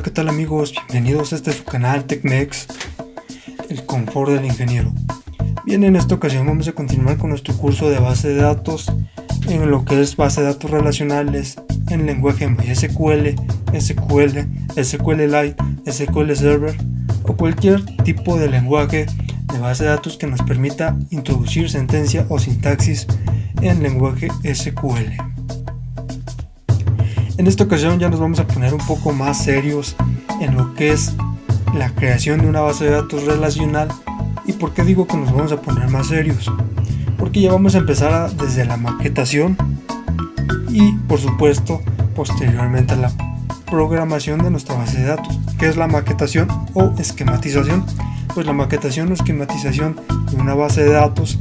Hola, ¿qué tal amigos? Bienvenidos a este su canal TechMex, el confort del ingeniero. Bien, en esta ocasión vamos a continuar con nuestro curso de base de datos en lo que es base de datos relacionales en lenguaje MySQL, SQL, SQLite, SQL Server o cualquier tipo de lenguaje de base de datos que nos permita introducir sentencia o sintaxis en lenguaje SQL. En esta ocasión ya nos vamos a poner un poco más serios en lo que es la creación de una base de datos relacional. ¿Y por qué digo que nos vamos a poner más serios? Porque ya vamos a empezar desde la maquetación y por supuesto posteriormente a la programación de nuestra base de datos. ¿Qué es la maquetación o esquematización? Pues la maquetación o esquematización de una base de datos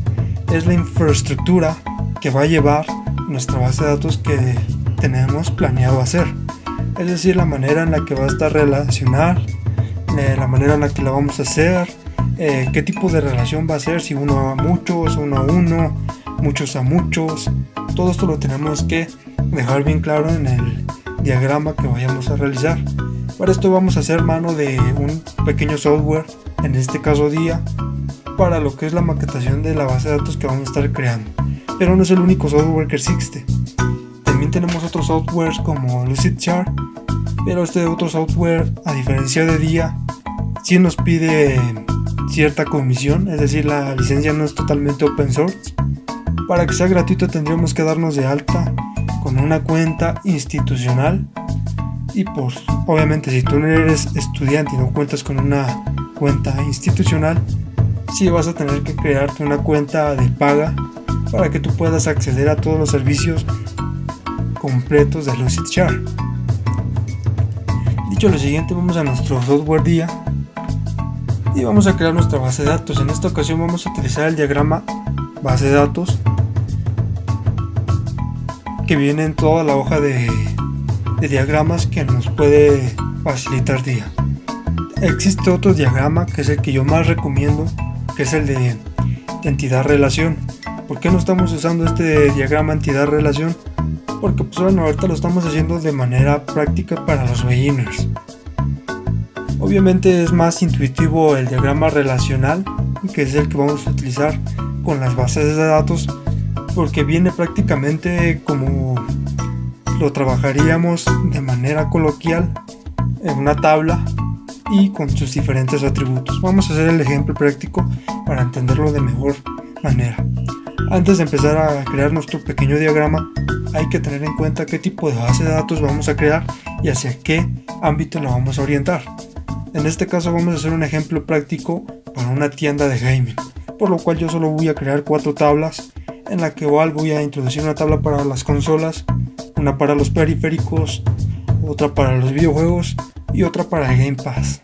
es la infraestructura que va a llevar nuestra base de datos que tenemos planeado hacer, es decir, la manera en la que va a estar relacional, la manera en la que la vamos a hacer, qué tipo de relación va a ser, si uno a muchos, uno a uno, muchos a muchos. Todo esto lo tenemos que dejar bien claro en el diagrama que vayamos a realizar. Para esto vamos a hacer mano de un pequeño software, en este caso DIA, para lo que es la maquetación de la base de datos que vamos a estar creando. Pero no es el único software que existe. También tenemos otros softwares como Lucidchart, pero este otro software, a diferencia de DIA, sí nos pide cierta comisión, es decir, la licencia no es totalmente open source. Para que sea gratuito tendríamos que darnos de alta con una cuenta institucional y pues obviamente si tú no eres estudiante y no cuentas con una cuenta institucional, sí vas a tener que crearte una cuenta de paga para que tú puedas acceder a todos los servicios completos de Lucidchart. Dicho lo siguiente, vamos a nuestro software DIA y vamos a crear nuestra base de datos. En esta ocasión vamos a utilizar el diagrama base de datos que viene en toda la hoja de diagramas que nos puede facilitar DIA. Existe otro diagrama que es el que yo más recomiendo, que es el de entidad relación. ¿Por qué no estamos usando este diagrama entidad relación? Porque pues bueno, ahorita lo estamos haciendo de manera práctica para los beginners. Obviamente es más intuitivo el diagrama relacional, que es el que vamos a utilizar con las bases de datos, porque viene prácticamente como lo trabajaríamos de manera coloquial en una tabla y con sus diferentes atributos. Vamos a hacer el ejemplo práctico para entenderlo de mejor manera. Antes de empezar a crear nuestro pequeño diagrama, hay que tener en cuenta qué tipo de base de datos vamos a crear y hacia qué ámbito la vamos a orientar. En este caso vamos a hacer un ejemplo práctico para una tienda de gaming, por lo cual yo solo voy a crear 4 tablas, en la que igual voy a introducir una tabla para las consolas, una para los periféricos, otra para los videojuegos y otra para el Game Pass.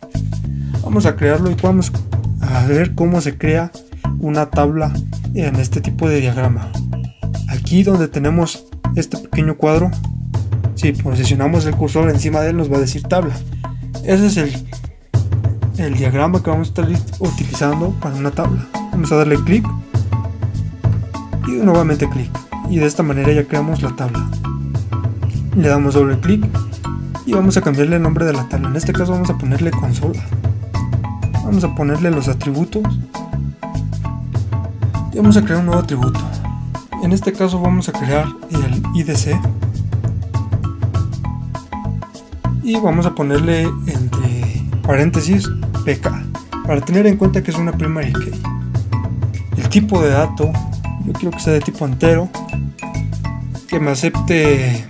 Vamos a crearlo y vamos a ver cómo se crea una tabla en este tipo de diagrama. Aquí donde tenemos este pequeño cuadro, si posicionamos el cursor encima de él nos va a decir tabla. Ese es el diagrama que vamos a estar utilizando para una tabla. Vamos a darle clic y nuevamente clic, y de esta manera ya creamos la tabla. Le damos doble clic y vamos a cambiarle el nombre de la tabla. En este caso vamos a ponerle consola. Vamos a ponerle los atributos y vamos a crear un nuevo atributo. En este caso vamos a crear el IDC y vamos a ponerle entre paréntesis PK para tener en cuenta que es una primary key. El tipo de dato yo quiero que sea de tipo entero, que me acepte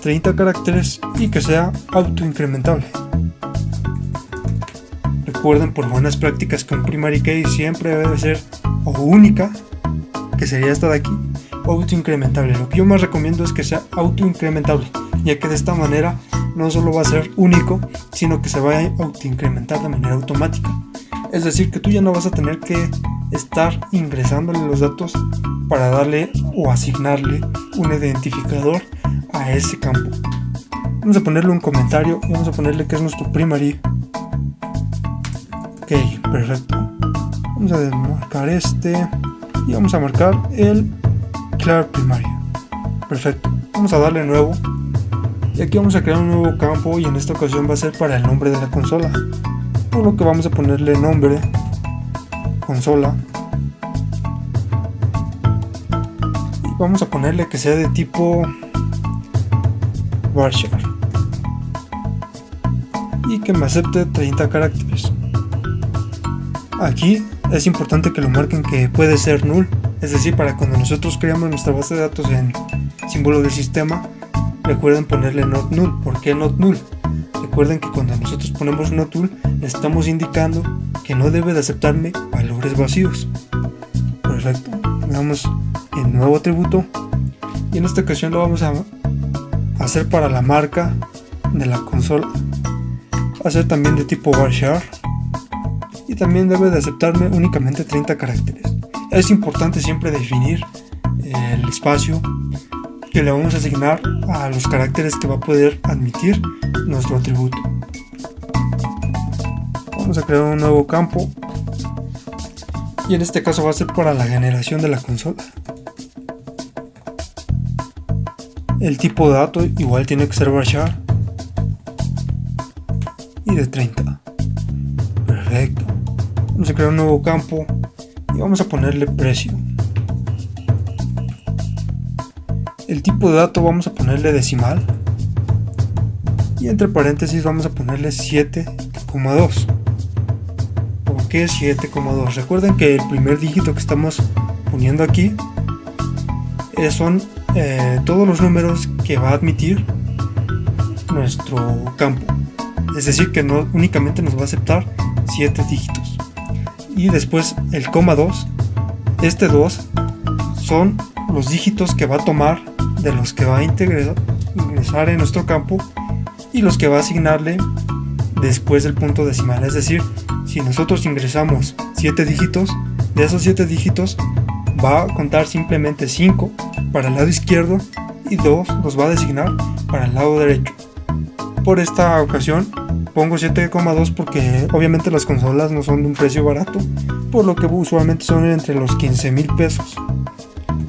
30 caracteres y que sea autoincrementable. Recuerden por buenas prácticas que un primary key siempre debe ser o única, que sería esta de aquí, o autoincrementable. Lo que yo más recomiendo es que sea autoincrementable, ya que de esta manera no solo va a ser único, sino que se va a autoincrementar de manera automática. Es decir, que tú ya no vas a tener que estar ingresándole los datos para darle o asignarle un identificador a ese campo. Vamos a ponerle un comentario y vamos a ponerle que es nuestro primary. Ok, perfecto. Vamos a marcar este y vamos a marcar el clear primario. Perfecto. Vamos a darle nuevo Y aquí vamos a crear un nuevo campo y en esta ocasión va a ser para el nombre de la consola, por lo que vamos a ponerle nombre consola y vamos a ponerle que sea de tipo varchar y que me acepte 30 caracteres. Aquí es importante que lo marquen que puede ser null, es decir, para cuando nosotros creamos nuestra base de datos en símbolo de sistema, recuerden ponerle not null. ¿Por qué not null? Recuerden que cuando nosotros ponemos not null, le estamos indicando que no debe de aceptarme valores vacíos. Perfecto, le damos el nuevo atributo y en esta ocasión lo vamos a hacer para la marca de la consola. Va a ser también de tipo varchar y también debe de aceptarme únicamente 30 caracteres. Es importante siempre definir el espacio que le vamos a asignar a los caracteres que va a poder admitir nuestro atributo. Vamos a crear un nuevo campo y en este caso va a ser para la generación de la consola. El tipo de dato igual tiene que ser varchar y de 30. Perfecto. Vamos a crear un nuevo campo y vamos a ponerle precio. El tipo de dato vamos a ponerle decimal y entre paréntesis vamos a ponerle 7,2. ¿Por qué 7,2? Recuerden que el primer dígito que estamos poniendo aquí son todos los números que va a admitir nuestro campo, es decir que no únicamente nos va a aceptar 7 dígitos. Y después el coma 2, este 2 son los dígitos que va a tomar de los que va a ingresar en nuestro campo y los que va a asignarle después del punto decimal. Es decir, si nosotros ingresamos 7 dígitos, de esos 7 dígitos va a contar simplemente 5 para el lado izquierdo y 2 los va a designar para el lado derecho. Por esta ocasión pongo 7,2 porque obviamente las consolas no son de un precio barato, por lo que usualmente son entre los 15,000 pesos.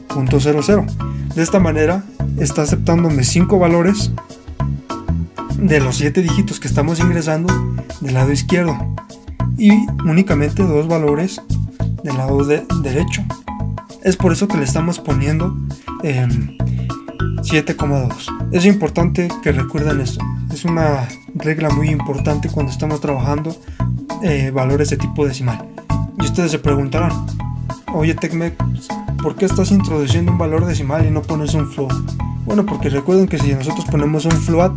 .00. De esta manera está aceptándome 5 valores de los 7 dígitos que estamos ingresando del lado izquierdo y únicamente 2 valores del lado derecho. Es por eso que le estamos poniendo 7,2. Es importante que recuerden esto. Es una regla muy importante cuando estamos trabajando valores de tipo decimal. Y ustedes se preguntarán, oye TecMex, ¿por qué estás introduciendo un valor decimal y no pones un float? Bueno, porque recuerden que si nosotros ponemos un float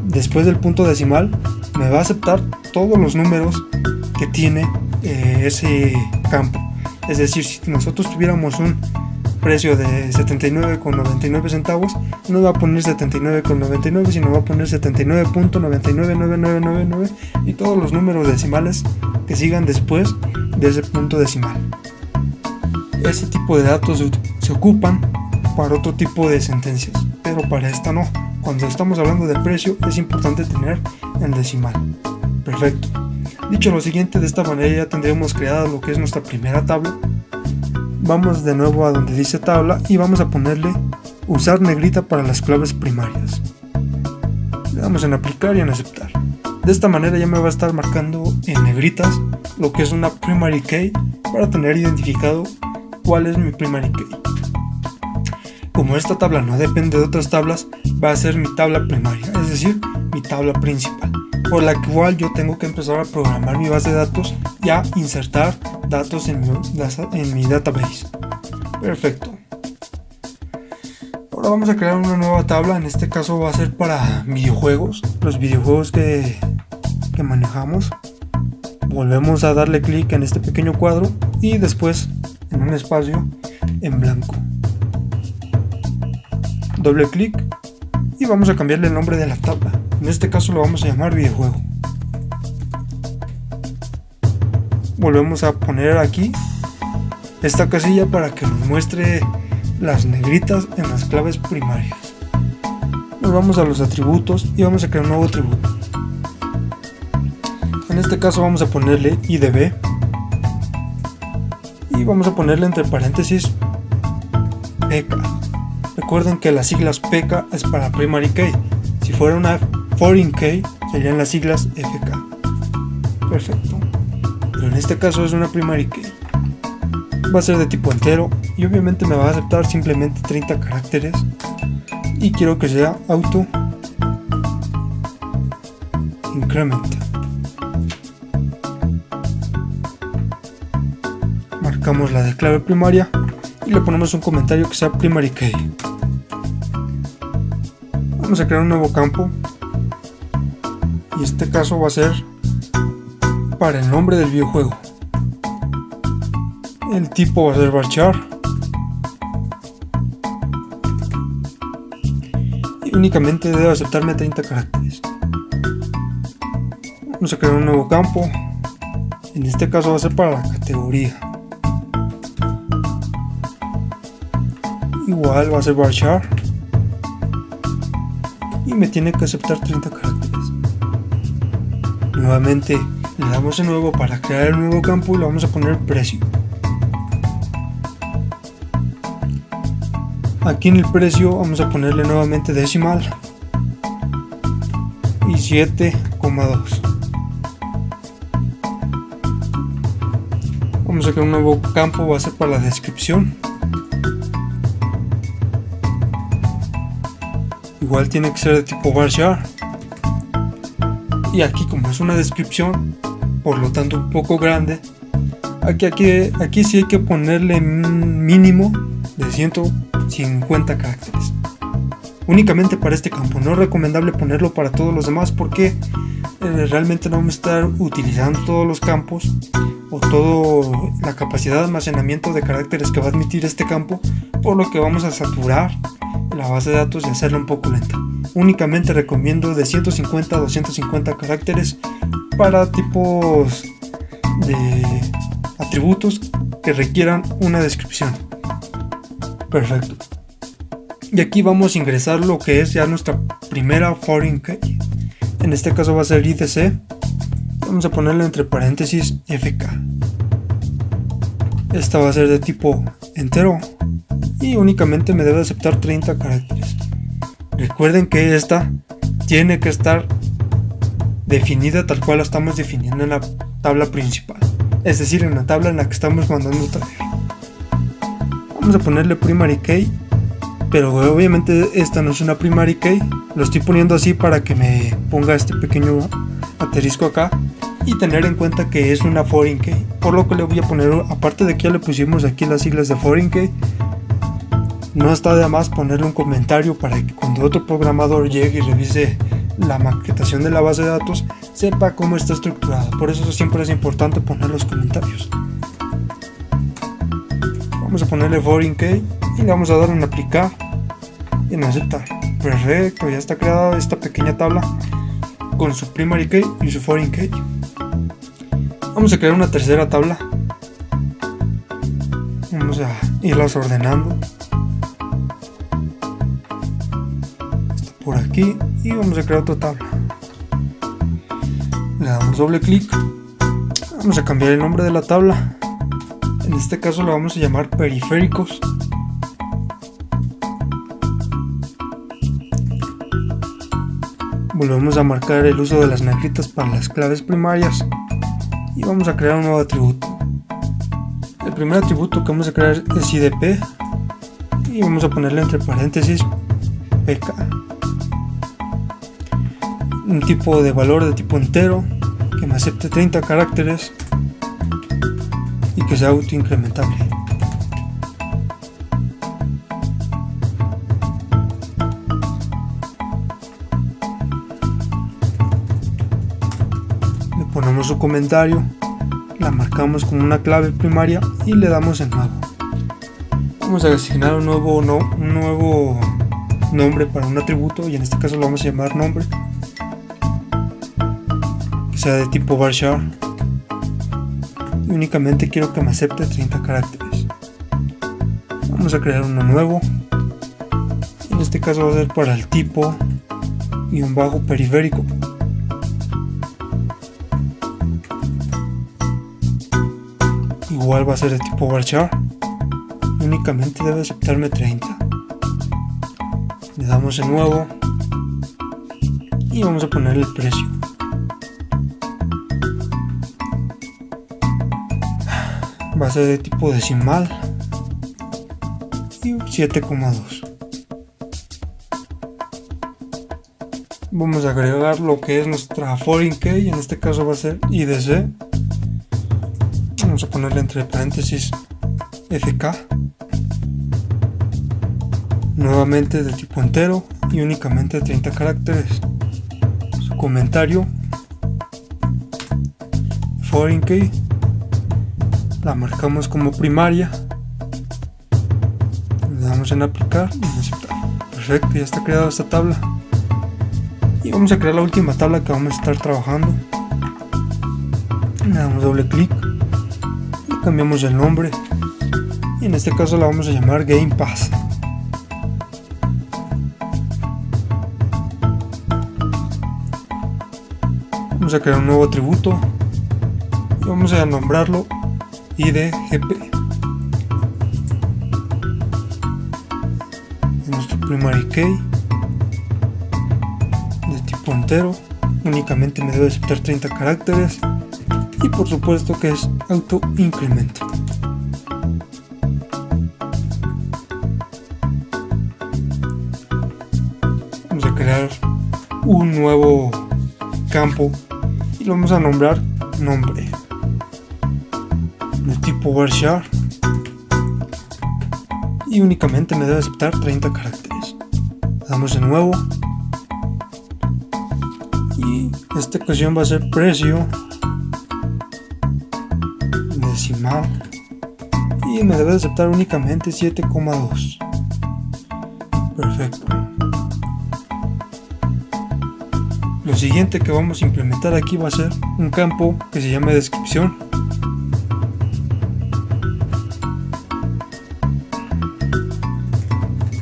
después del punto decimal, me va a aceptar todos los números que tiene ese campo. Es decir, si nosotros tuviéramos un precio de 79,99 centavos, no va a poner 79,99, sino va a poner 79.999999 y todos los números decimales que sigan después de ese punto decimal. Este tipo de datos se ocupan para otro tipo de sentencias, pero para esta no. Cuando estamos hablando de precio es importante tener el decimal. Perfecto. Dicho lo siguiente, de esta manera ya tendremos creada lo que es nuestra primera tabla. Vamos de nuevo a donde dice tabla y vamos a ponerle usar negrita para las claves primarias. Le damos en aplicar y en aceptar. De esta manera ya me va a estar marcando en negritas lo que es una primary key para tener identificado cuál es mi primary key. Como esta tabla no depende de otras tablas, va a ser mi tabla primaria, es decir, mi tabla principal, por la cual yo tengo que empezar a programar mi base de datos y a insertar datos en mi database. Perfecto. Ahora vamos a crear una nueva tabla. En este caso va a ser para videojuegos, los videojuegos que manejamos. Volvemos a darle clic en este pequeño cuadro y después en un espacio en blanco. Doble clic y vamos a cambiarle el nombre de la tabla. En este caso lo vamos a llamar videojuego. Volvemos a poner aquí esta casilla para que nos muestre las negritas en las claves primarias. Nos vamos a los atributos y vamos a crear un nuevo atributo. En este caso vamos a ponerle IDB y vamos a ponerle entre paréntesis PK. Recuerden que las siglas PK es para primary key, Si fuera una foreign key, serían las siglas FK. Perfecto. Pero en este caso es una primary key. Va a ser de tipo entero y obviamente me va a aceptar simplemente 30 caracteres. Y quiero que sea auto incrementa. Marcamos la de clave primaria y le ponemos un comentario que sea primary key. Vamos a crear un nuevo campo y este caso va a ser para el nombre del videojuego. El tipo va a ser varchar y únicamente debe aceptarme 30 caracteres. Vamos a crear un nuevo campo. En este caso va a ser para la categoría. Igual va a ser varchar y me tiene que aceptar 30 caracteres. Nuevamente le damos de nuevo para crear el nuevo campo y le vamos a poner precio. Aquí en el precio vamos a ponerle nuevamente decimal y 7,2. Vamos a crear un nuevo campo, va a ser para la descripción. Igual tiene que ser de tipo varchar. Y aquí, como es una descripción, por lo tanto un poco grande, aquí sí hay que ponerle un mínimo de 150 caracteres. Únicamente para este campo. No es recomendable ponerlo para todos los demás porque realmente no vamos a estar utilizando todos los campos o toda la capacidad de almacenamiento de caracteres que va a admitir este campo, por lo que vamos a saturar la base de datos y hacerla un poco lenta. Únicamente recomiendo de 150 a 250 caracteres para tipos de atributos que requieran una descripción. Perfecto. Y aquí vamos a ingresar lo que es ya nuestra primera foreign key. En este caso va a ser IDC. Vamos a ponerle entre paréntesis FK. Esta va a ser de tipo entero y únicamente me debe aceptar 30 caracteres. Recuerden que esta tiene que estar definida tal cual la estamos definiendo en la tabla principal, es decir, en la tabla en la que estamos mandando traer. Vamos a ponerle primary key, pero obviamente esta no es una primary key. Lo estoy poniendo así para que me ponga este pequeño asterisco acá y tener en cuenta que es una foreign key, por lo que le voy a poner, aparte de que ya le pusimos aquí las siglas de foreign key, no está de más ponerle un comentario para que cuando otro programador llegue y revise la maquetación de la base de datos sepa cómo está estructurada. Por eso siempre es importante poner los comentarios. Vamos a ponerle foreign key y le vamos a dar en aplicar y en aceptar. Perfecto, ya está creada esta pequeña tabla con su primary key y su foreign key. Vamos a crear una tercera tabla. Vamos a irlas ordenando. Por aquí y vamos a crear otra tabla. Le damos doble clic. Vamos a cambiar el nombre de la tabla. En este caso lo vamos a llamar periféricos. Volvemos a marcar el uso de las negritas para las claves primarias y vamos a crear un nuevo atributo. El primer atributo que vamos a crear es IDP y vamos a ponerle entre paréntesis PK. Un tipo de valor de tipo entero que me acepte 30 caracteres y que sea autoincrementable. Le ponemos su comentario, la marcamos como una clave primaria y le damos en nuevo. Vamos a asignar un nuevo nombre para un atributo y en este caso lo vamos a llamar nombre, sea de tipo varchar y únicamente quiero que me acepte 30 caracteres. Vamos a crear uno nuevo. En este caso va a ser para el tipo -periférico. Igual va a ser de tipo varchar. Únicamente debe aceptarme 30. Le damos de nuevo y vamos a poner el precio. Va a ser de tipo decimal y 7,2. Vamos a agregar lo que es nuestra foreign key, en este caso va a ser IDC. Vamos a ponerle entre paréntesis FK. Nuevamente de tipo entero y únicamente 30 caracteres. Su comentario, foreign key, la marcamos como primaria, le damos en aplicar y en aceptar. Perfecto, ya está creada esta tabla. Y vamos a crear la última tabla que vamos a estar trabajando. Le damos doble clic y cambiamos el nombre, y en este caso la vamos a llamar Game Pass. Vamos a crear un nuevo atributo y vamos a nombrarlo IDGP. En nuestro primary key de tipo entero, únicamente me debe aceptar 30 caracteres y por supuesto que es auto incremento. Vamos a crear un nuevo campo y lo vamos a nombrar nombre de tipo varchar y únicamente me debe aceptar 30 caracteres. Le damos de nuevo y esta ocasión va a ser precio decimal y me debe aceptar únicamente 7,2. Perfecto. Lo siguiente que vamos a implementar aquí va a ser un campo que se llame descripción.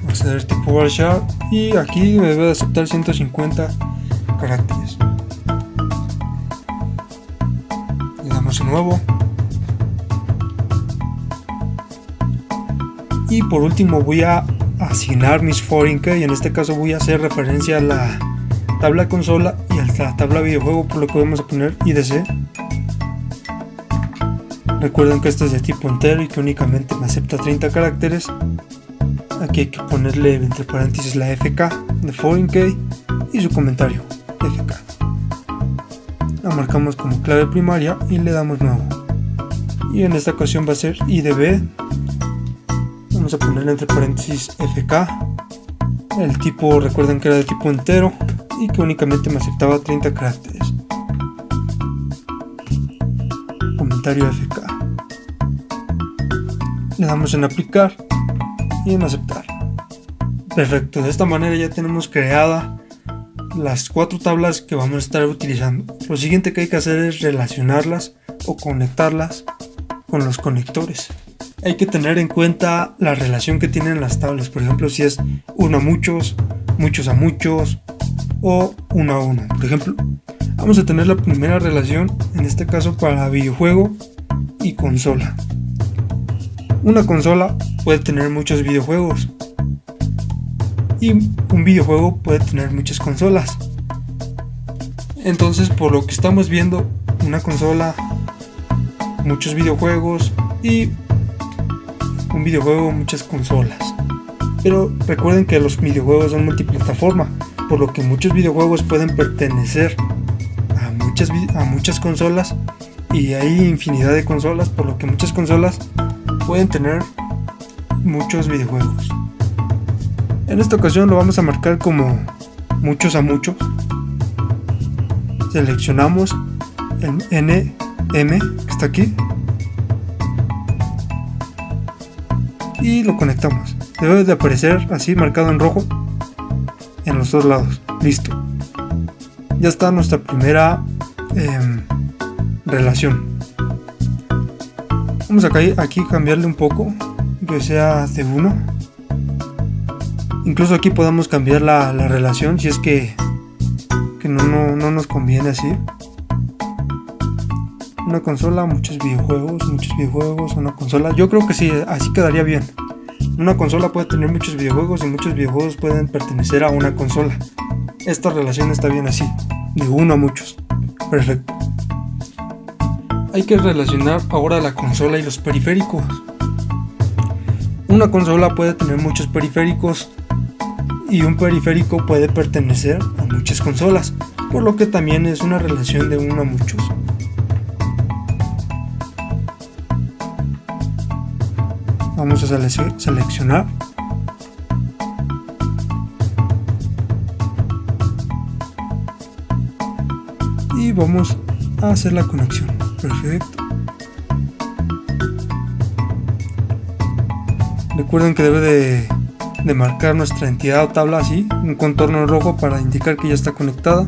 Va a ser tipo varchar y aquí me debe aceptar 150 caracteres. Le damos de nuevo. Y por último voy a asignar mis foreign key, en este caso voy a hacer referencia a la tabla consola y a la tabla videojuego, por lo que vamos a poner IDC. Recuerden que este es de tipo entero y que únicamente me acepta 30 caracteres. Aquí hay que ponerle entre paréntesis la FK de foreign key y su comentario FK. La marcamos como clave primaria y le damos nuevo. Y en esta ocasión va a ser IDB. Vamos a ponerle entre paréntesis FK. El tipo, recuerden que era de tipo entero y que únicamente me aceptaba 30 caracteres. Comentario FK. Le damos en aplicar y en aceptar. Perfecto, de esta manera ya tenemos creada las 4 tablas que vamos a estar utilizando. Lo siguiente que hay que hacer es relacionarlas o conectarlas con los conectores. Hay que tener en cuenta la relación que tienen las tablas, por ejemplo si es uno a muchos, muchos a muchos o uno a uno. Por ejemplo, vamos a tener la primera relación, en este caso para videojuego y consola. Una consola puede tener muchos videojuegos y un videojuego puede tener muchas consolas. Entonces, por lo que estamos viendo, una consola, muchos videojuegos y un videojuego, muchas consolas. Pero recuerden que los videojuegos son multiplataforma, por lo que muchos videojuegos pueden pertenecer a muchas consolas y hay infinidad de consolas, por lo que muchas consolas pueden tener muchos videojuegos. En esta ocasión lo vamos a marcar como muchos a muchos. Seleccionamos el NM que está aquí y lo conectamos. Debe de aparecer así marcado en rojo en los dos lados. Listo, ya está nuestra primera relación. Vamos a aquí cambiarle un poco, que sea de 1. Incluso aquí podemos cambiar la relación si es que no nos conviene así. Una consola, muchos videojuegos, una consola. Yo creo que sí, así quedaría bien. Una consola puede tener muchos videojuegos y muchos videojuegos pueden pertenecer a una consola. Esta relación está bien así, de 1 a muchos. Perfecto. Hay que relacionar ahora la consola y los periféricos. Una consola puede tener muchos periféricos y un periférico puede pertenecer a muchas consolas, por lo que también es una relación de 1 a muchos. Vamos a seleccionar. Y vamos a hacer la conexión. Perfecto. Recuerden que debe de marcar nuestra entidad o tabla así, un contorno rojo para indicar que ya está conectada.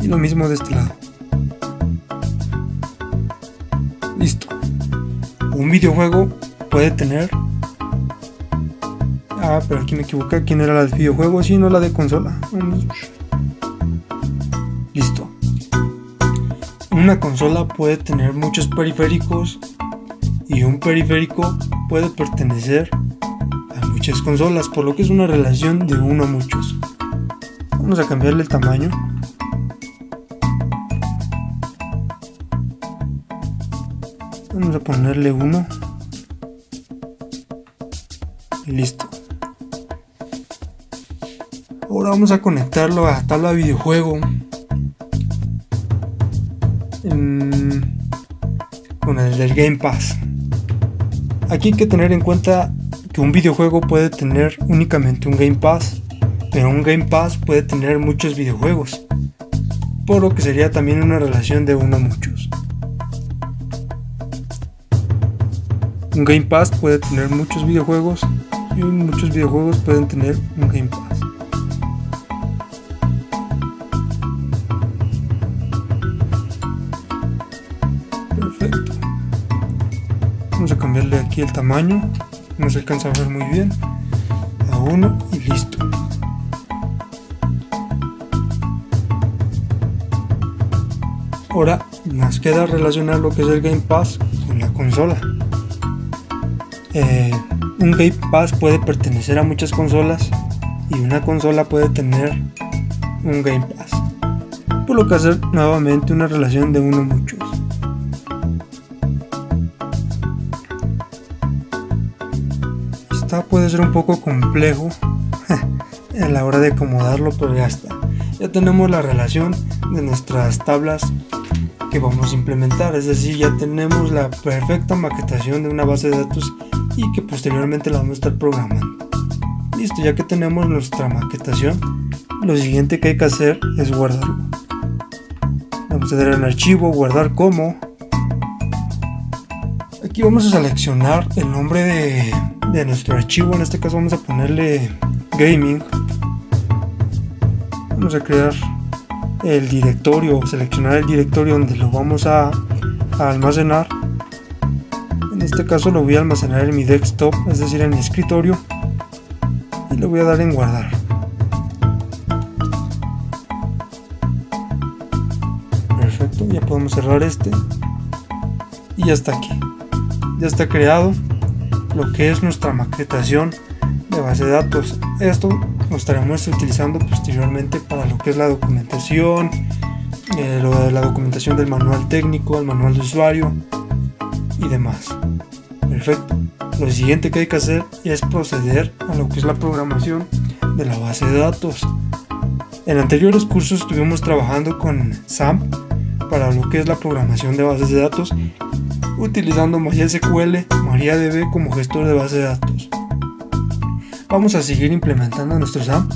Y lo mismo de este lado. Listo. Un videojuego puede tener... pero aquí me equivoqué. ¿Quién era la de videojuego? Sí, no la de consola. Listo. Una consola puede tener muchos periféricos y un periférico puede pertenecer a muchas consolas, por lo que es una relación de 1 a muchos. Vamos a cambiarle el tamaño. Vamos a ponerle 1 y listo. Ahora vamos a conectarlo a tabla de videojuego con el del Game Pass. Aquí hay que tener en cuenta que un videojuego puede tener únicamente un Game Pass, pero un Game Pass puede tener muchos videojuegos, por lo que sería también una relación de 1 a muchos. Un Game Pass puede tener muchos videojuegos y muchos videojuegos pueden tener un Game Pass. Perfecto. Vamos a cambiarle aquí el tamaño. No se alcanza a ver muy bien. A 1 y listo. Ahora nos queda relacionar lo que es el Game Pass con la consola. Un Game Pass puede pertenecer a muchas consolas y una consola puede tener un Game Pass, por lo que hacer nuevamente una relación de 1 a muchos. Esta puede ser un poco complejo a la hora de acomodarlo, pero ya está. Ya tenemos la relación de nuestras tablas que vamos a implementar, es decir, ya tenemos la perfecta maquetación de una base de datos y que posteriormente la vamos a estar programando. Listo, ya que tenemos nuestra maquetación, lo siguiente que hay que hacer es guardarlo. Vamos a dar en archivo, guardar como. Aquí vamos a seleccionar el nombre de nuestro archivo, en este caso vamos a ponerle gaming. Vamos a crear el directorio, seleccionar el directorio donde lo vamos a almacenar. En este caso lo voy a almacenar en mi desktop, es decir, en mi escritorio, y le voy a dar en guardar. Perfecto, ya podemos cerrar este y ya está aquí. Ya está creado lo que es nuestra maquetación de base de datos. Esto lo estaremos utilizando posteriormente para lo que es la documentación, lo de la documentación del manual técnico, el manual de usuario y demás. Perfecto. Lo siguiente que hay que hacer es proceder a lo que es la programación de la base de datos. En anteriores cursos estuvimos trabajando con SAMP para lo que es la programación de bases de datos, utilizando MySQL, MariaDB como gestor de base de datos. Vamos a seguir implementando nuestro SAMP,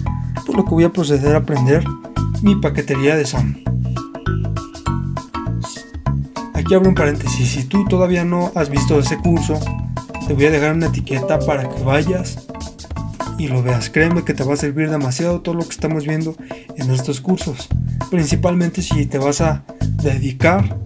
por lo que voy a proceder a aprender mi paquetería de SAMP. Aquí abro un paréntesis, si tú todavía no has visto ese curso, te voy a dejar una etiqueta para que vayas y lo veas. Créeme que te va a servir demasiado todo lo que estamos viendo en estos cursos, principalmente si te vas a dedicar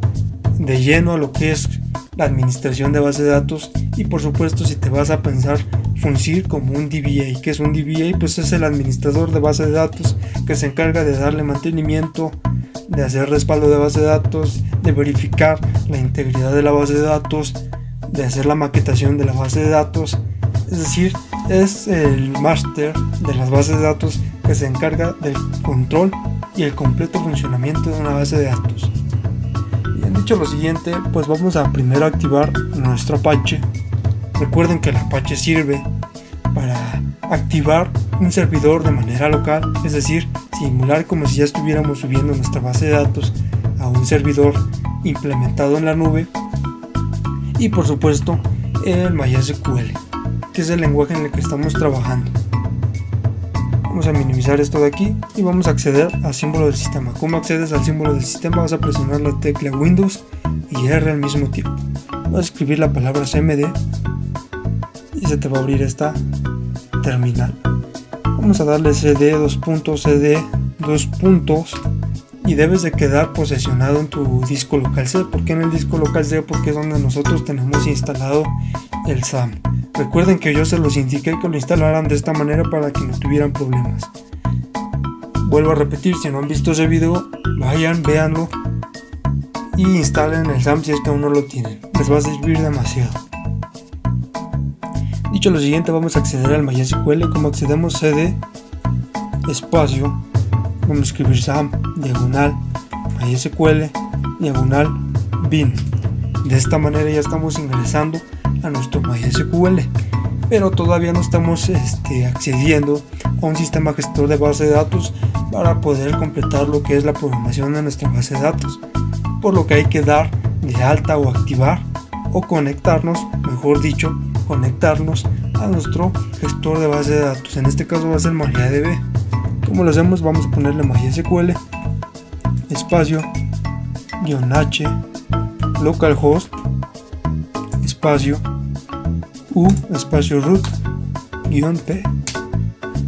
de lleno a lo que es la administración de base de datos, y por supuesto si te vas a pensar fungir como un DBA. ¿Qué es un DBA? Pues es el administrador de base de datos que se encarga de darle mantenimiento, de hacer respaldo de base de datos, de verificar la integridad de la base de datos, de hacer la maquetación de la base de datos. Es decir, es el máster de las bases de datos que se encarga del control y el completo funcionamiento de una base de datos. Bien, dicho lo siguiente, pues vamos a primero activar nuestro Apache. Recuerden que el Apache sirve para activar un servidor de manera local, es decir, simular como si ya estuviéramos subiendo nuestra base de datos a un servidor implementado en la nube, y por supuesto el MySQL, que es el lenguaje en el que estamos trabajando. Vamos a minimizar esto de aquí y vamos a acceder al símbolo del sistema. ¿Cómo accedes al símbolo del sistema? Vas a presionar la tecla Windows y R al mismo tiempo. Vas a escribir la palabra cmd y se te va a abrir esta terminal. Vamos a darle cd y debes de quedar posesionado en tu disco local C. ¿Por qué en el disco local C? Porque es donde nosotros tenemos instalado el SAM. Recuerden que yo se los indiqué que lo instalaran de esta manera para que no tuvieran problemas. Vuelvo a repetir, si no han visto ese video, vayan, véanlo y instalen el SAM si es que aún no lo tienen. Les va a servir demasiado. Dicho lo siguiente, vamos a acceder al MySQL. Como accedemos, cd espacio, vamos a escribir SAM diagonal MySQL diagonal bin. De esta manera ya estamos ingresando a nuestro MySQL, pero todavía no estamos accediendo a un sistema gestor de base de datos para poder completar lo que es la programación de nuestra base de datos, por lo que hay que dar de alta o activar o conectarnos, mejor dicho, conectarnos a nuestro gestor de base de datos. En este caso va a ser MariaDB. ¿Cómo lo hacemos? Vamos a ponerle MySQL espacio -h localhost espacio u espacio root -p.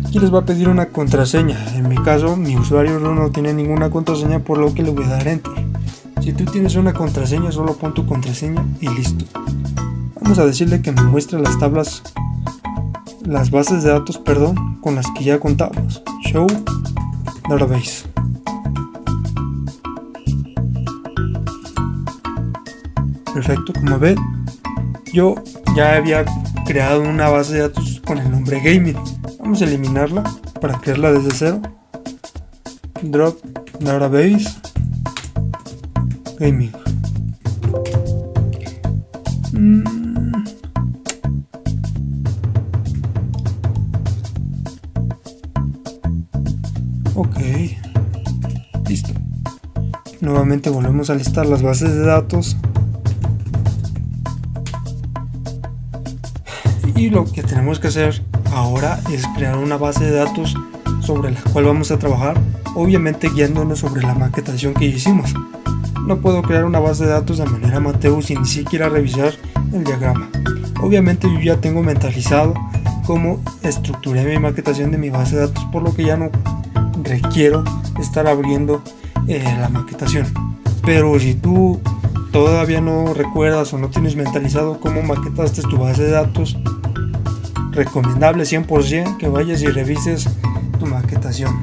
Aquí les va a pedir una contraseña. En mi caso, mi usuario no tiene ninguna contraseña, por lo que le voy a dar enter. Si tú tienes una contraseña, solo pon tu contraseña y listo. Vamos a decirle que me muestre las bases de datos, con las que ya contamos. Show database. Perfecto, como ven, yo ya había creado una base de datos con el nombre gaming. Vamos a eliminarla para crearla desde cero. Drop database gaming. Ok, listo. Nuevamente volvemos a listar las bases de datos. Y lo que tenemos que hacer ahora es crear una base de datos sobre la cual vamos a trabajar, obviamente guiándonos sobre la maquetación que hicimos. No puedo crear una base de datos de manera amateur sin ni siquiera revisar el diagrama. Obviamente yo ya tengo mentalizado cómo estructuré mi maquetación de mi base de datos, por lo que ya no requiero estar abriendo la maquetación. Pero si tú todavía no recuerdas o no tienes mentalizado cómo maquetaste tu base de datos, recomendable 100% que vayas y revises tu maquetación.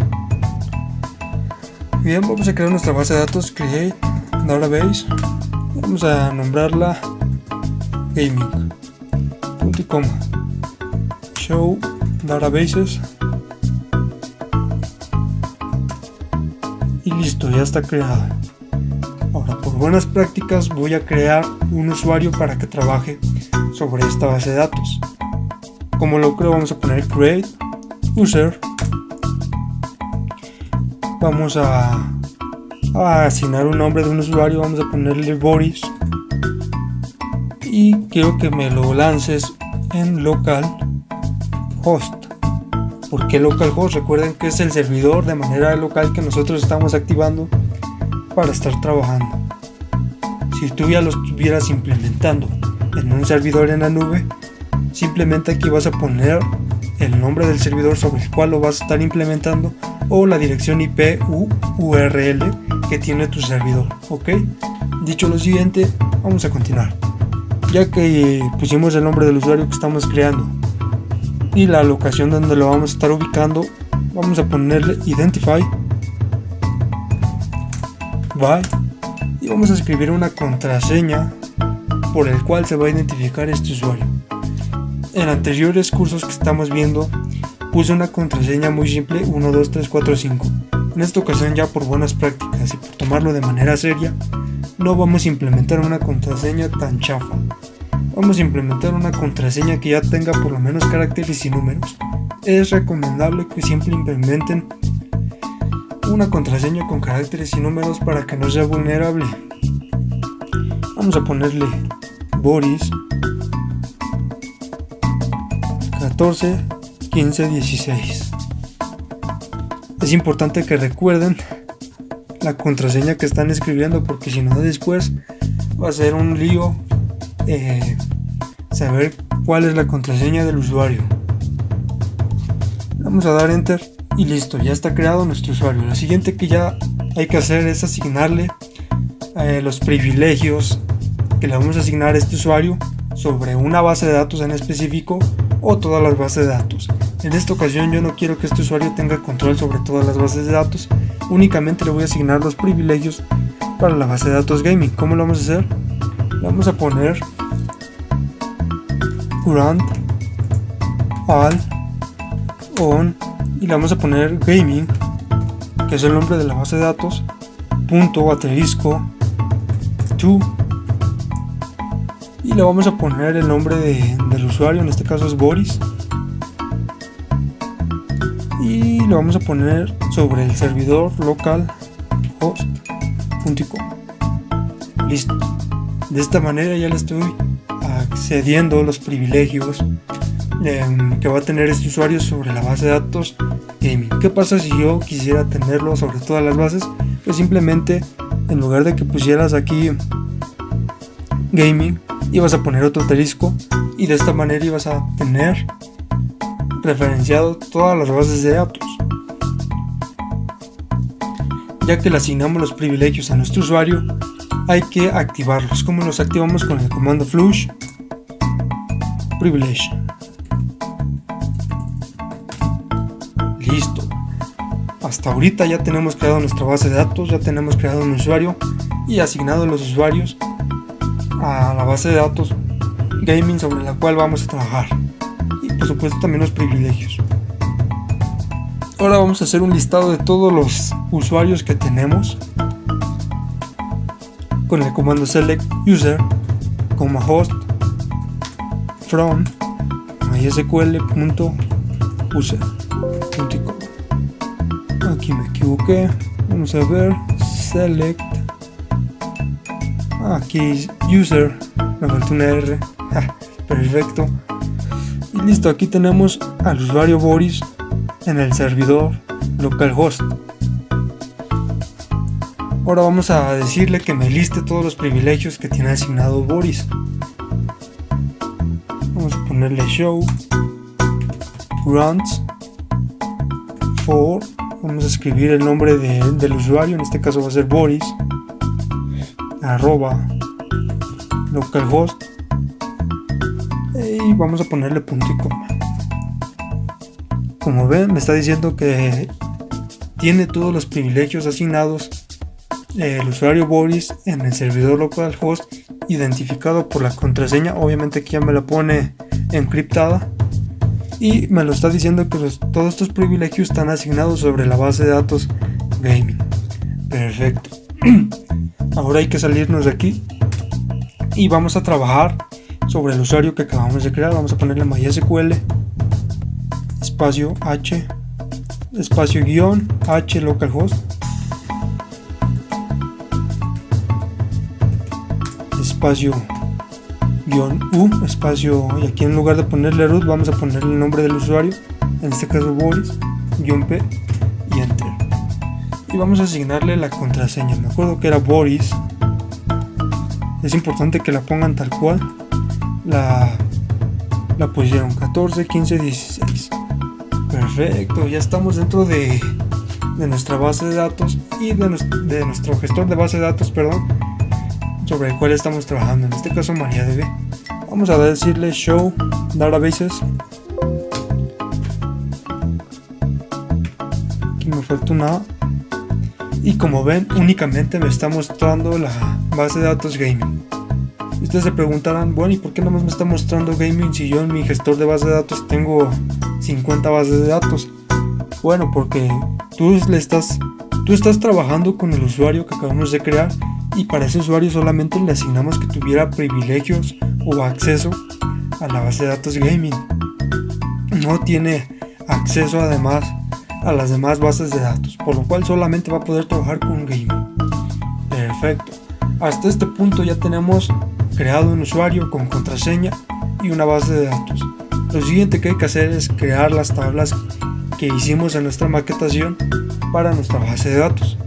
Bien, vamos a crear nuestra base de datos, create database, vamos a nombrarla gaming, punto y coma, show databases, y listo, ya está creada. Ahora, por buenas prácticas, voy a crear un usuario para que trabaje sobre esta base de datos. Como lo creo, vamos a poner create user. Vamos a asignar un nombre de un usuario, vamos a ponerle Boris, y quiero que me lo lances en localhost. ¿Por qué localhost? Recuerden que es el servidor de manera local que nosotros estamos activando para estar trabajando. Si tú ya lo estuvieras implementando en un servidor en la nube, simplemente aquí vas a poner el nombre del servidor sobre el cual lo vas a estar implementando o la dirección IP URL que tiene tu servidor. Ok, dicho lo siguiente, vamos a continuar. Ya que pusimos el nombre del usuario que estamos creando y la locación donde lo vamos a estar ubicando, vamos a ponerle identify by y vamos a escribir una contraseña por el cual se va a identificar este usuario. en anteriores cursos que estamos viendo puse una contraseña muy simple: 1, 2, 3, 4, 5. En esta ocasión, ya por buenas prácticas y por tomarlo de manera seria, no vamos a implementar una contraseña tan chafa. Vamos a implementar una contraseña que ya tenga por lo menos caracteres y números. Es recomendable que siempre implementen una contraseña con caracteres y números para que no sea vulnerable. Vamos a ponerle Boris 14 15 16. Es importante que recuerden la contraseña que están escribiendo, porque si no después va a ser un lío saber cuál es la contraseña del usuario. Vamos a dar enter y listo, ya está creado nuestro usuario. Lo siguiente que ya hay que hacer es asignarle los privilegios que le vamos a asignar a este usuario sobre una base de datos en específico o todas las bases de datos. En esta ocasión yo no quiero que este usuario tenga control sobre todas las bases de datos, únicamente le voy a asignar los privilegios para la base de datos gaming. ¿Cómo lo vamos a hacer? Le vamos a poner current al on y le vamos a poner gaming, que es el nombre de la base de datos, punto asterisco to, y le vamos a poner el nombre del usuario, en este caso es Boris, y lo vamos a poner sobre el servidor localhost.com. Listo. De esta manera ya le estoy accediendo los privilegios que va a tener este usuario sobre la base de datos gaming. ¿Qué pasa si yo quisiera tenerlo sobre todas las bases? Pues simplemente, en lugar de que pusieras aquí gaming, ibas a poner otro asterisco y de esta manera ibas a tener referenciado todas las bases de datos. Ya que le asignamos los privilegios a nuestro usuario, hay que activarlos. ¿Cómo los activamos? Con el comando flush privilege. Listo. Hasta ahorita ya tenemos creado nuestra base de datos, ya tenemos creado un usuario y asignado los usuarios a la base de datos gaming sobre la cual vamos a trabajar, y por supuesto también los privilegios. Ahora vamos a hacer un listado de todos los usuarios que tenemos con el comando select user, host from mysql.user.com. Aquí me equivoqué, vamos a ver, select, aquí user, me faltó una R, perfecto, y listo. Aquí tenemos al usuario Boris en el servidor localhost. Ahora vamos a decirle que me liste todos los privilegios que tiene asignado Boris. Vamos a ponerle show grants for, vamos a escribir el nombre del usuario, en este caso va a ser Boris, @ localhost, y vamos a ponerle punto y coma. Como ven, me está diciendo que tiene todos los privilegios asignados el usuario Boris en el servidor localhost, identificado por la contraseña. Obviamente aquí ya me la pone encriptada y me lo está diciendo que todos estos privilegios están asignados sobre la base de datos gaming. Perfecto. Ahora hay que salirnos de aquí y vamos a trabajar sobre el usuario que acabamos de crear. Vamos a ponerle MySQL espacio h espacio guión h localhost espacio guión u espacio, y aquí en lugar de ponerle root vamos a ponerle el nombre del usuario, en este caso Boris guión p, y enter, y vamos a asignarle la contraseña. Me acuerdo que era Boris, es importante que la pongan tal cual la pusieron, 14 15 16. Perfecto, ya estamos dentro de nuestra base de datos y de nuestro gestor de base de datos, sobre el cual estamos trabajando, en este caso MariaDB. Vamos a decirle show databases. Aquí me falta una A. Y como ven, únicamente me está mostrando la base de datos gaming. Ustedes se preguntarán, bueno, ¿y por qué nada más me está mostrando gaming si yo en mi gestor de base de datos tengo 50 bases de datos? Bueno, porque tú estás trabajando con el usuario que acabamos de crear, y para ese usuario solamente le asignamos que tuviera privilegios o acceso a la base de datos gaming. No tiene acceso además a las demás bases de datos, por lo cual solamente va a poder trabajar con gaming. Perfecto. Hasta este punto ya tenemos creado un usuario con contraseña y una base de datos. Lo siguiente que hay que hacer es crear las tablas que hicimos en nuestra maquetación para nuestra base de datos.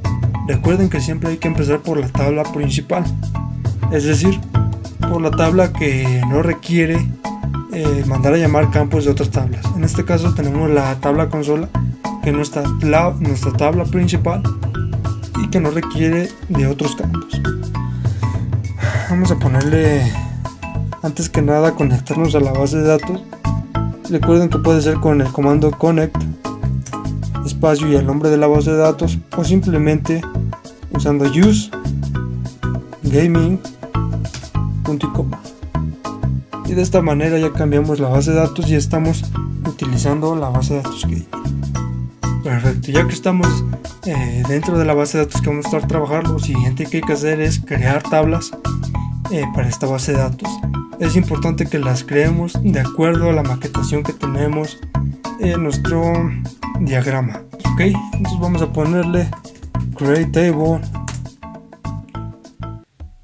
Recuerden que siempre hay que empezar por la tabla principal, es decir, por la tabla que no requiere mandar a llamar campos de otras tablas. En este caso tenemos la tabla consola, que es nuestra tabla principal y que no requiere de otros campos. Vamos a ponerle, antes que nada, conectarnos a la base de datos. Recuerden que puede ser con el comando connect, espacio y el nombre de la base de datos, o simplemente usando use gaming punto y coma. Y de esta manera ya cambiamos la base de datos y estamos utilizando la base de datos gaming. Perfecto, ya que estamos dentro de la base de datos que vamos a estar trabajando, lo siguiente que hay que hacer es crear tablas para esta base de datos. Es importante que las creemos de acuerdo a la maquetación que tenemos en nuestro diagrama. Ok, entonces vamos a ponerle create table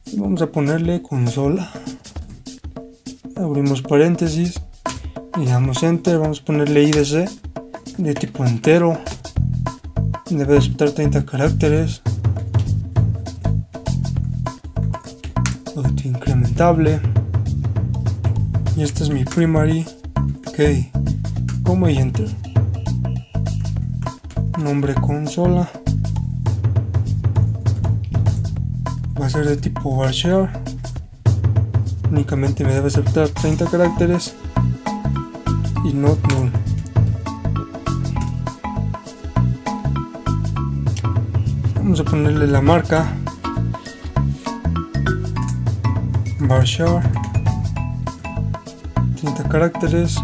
y vamos a ponerle consola, abrimos paréntesis y damos enter. Vamos a ponerle IDC de tipo entero, debe aceptar 30 caracteres, incrementable, y este es mi primary key, coma y enter. Nombre consola, va a ser de tipo varchar, únicamente me debe aceptar 30 caracteres y not null. Vamos a ponerle la marca varchar, 30 caracteres,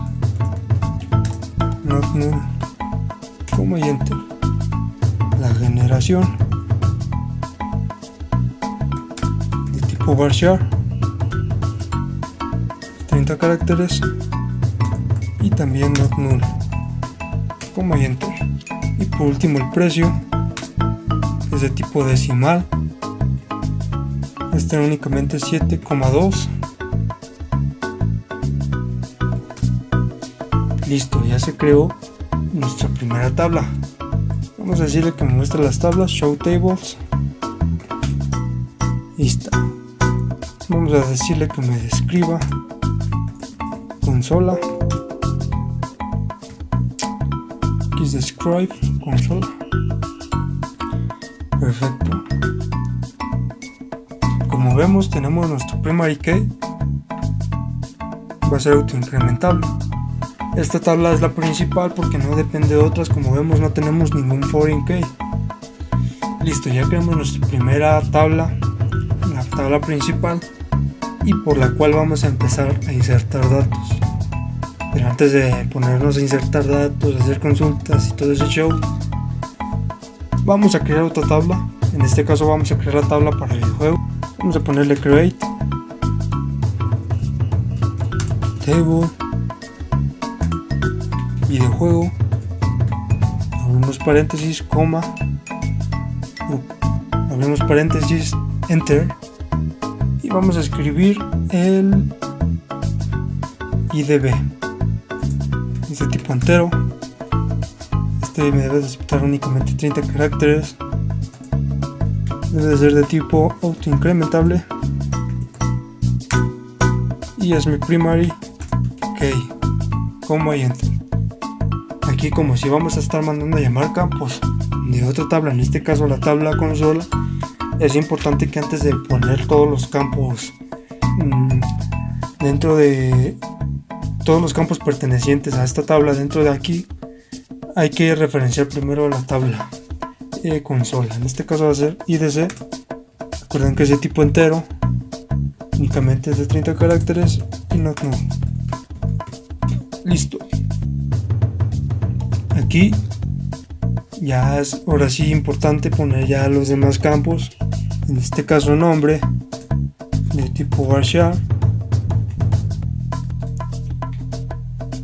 not null, coma y enter. La generación de tipo varchar, 30 caracteres y también not null, coma y enter. Y por último el precio es de tipo decimal, este únicamente 7,2. Listo, ya se creó nuestra primera tabla. Vamos a decirle que me muestre las tablas, show tables. Listo. Vamos a decirle que me describa consola. Aquí es describe consola. Perfecto. Como vemos, tenemos nuestro primary key, va a ser autoincrementable. Esta tabla es la principal porque no depende de otras. Como vemos, no tenemos ningún foreign key. Listo, ya creamos nuestra primera tabla, la tabla principal, y por la cual vamos a empezar a insertar datos. Pero antes de ponernos a insertar datos, hacer consultas y todo ese show, vamos a crear otra tabla. En este caso vamos a crear la tabla para el videojuego. Vamos a ponerle create table videojuego, abrimos paréntesis, coma, abrimos paréntesis, enter, y vamos a escribir el IDB, es de tipo entero. Este me debe de aceptar únicamente 30 caracteres, debe de ser de tipo autoincrementable y es mi primary key, coma y enter. Aquí, como si vamos a estar mandando a llamar campos de otra tabla, en este caso la tabla consola, es importante que antes de poner todos los campos dentro de todos los campos pertenecientes a esta tabla, dentro de aquí hay que referenciar primero la tabla consola. En este caso va a ser IDC, recuerden que es de tipo entero, únicamente es de 30 caracteres y not null. Listo. Aquí ya es ahora sí importante poner ya los demás campos, en este caso nombre de tipo varchar.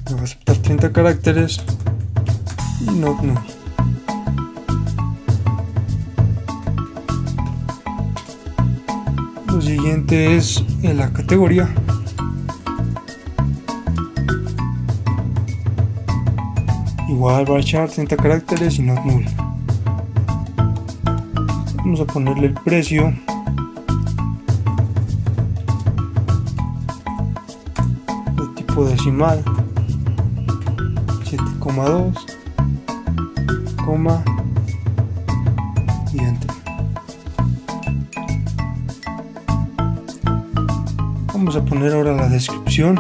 Me va a aceptar 30 caracteres y not null. Lo siguiente es en la categoría. Igual varchar 30 caracteres y not null. Vamos a ponerle el precio. De tipo decimal. 7,2, coma y enter. Vamos a poner ahora la descripción.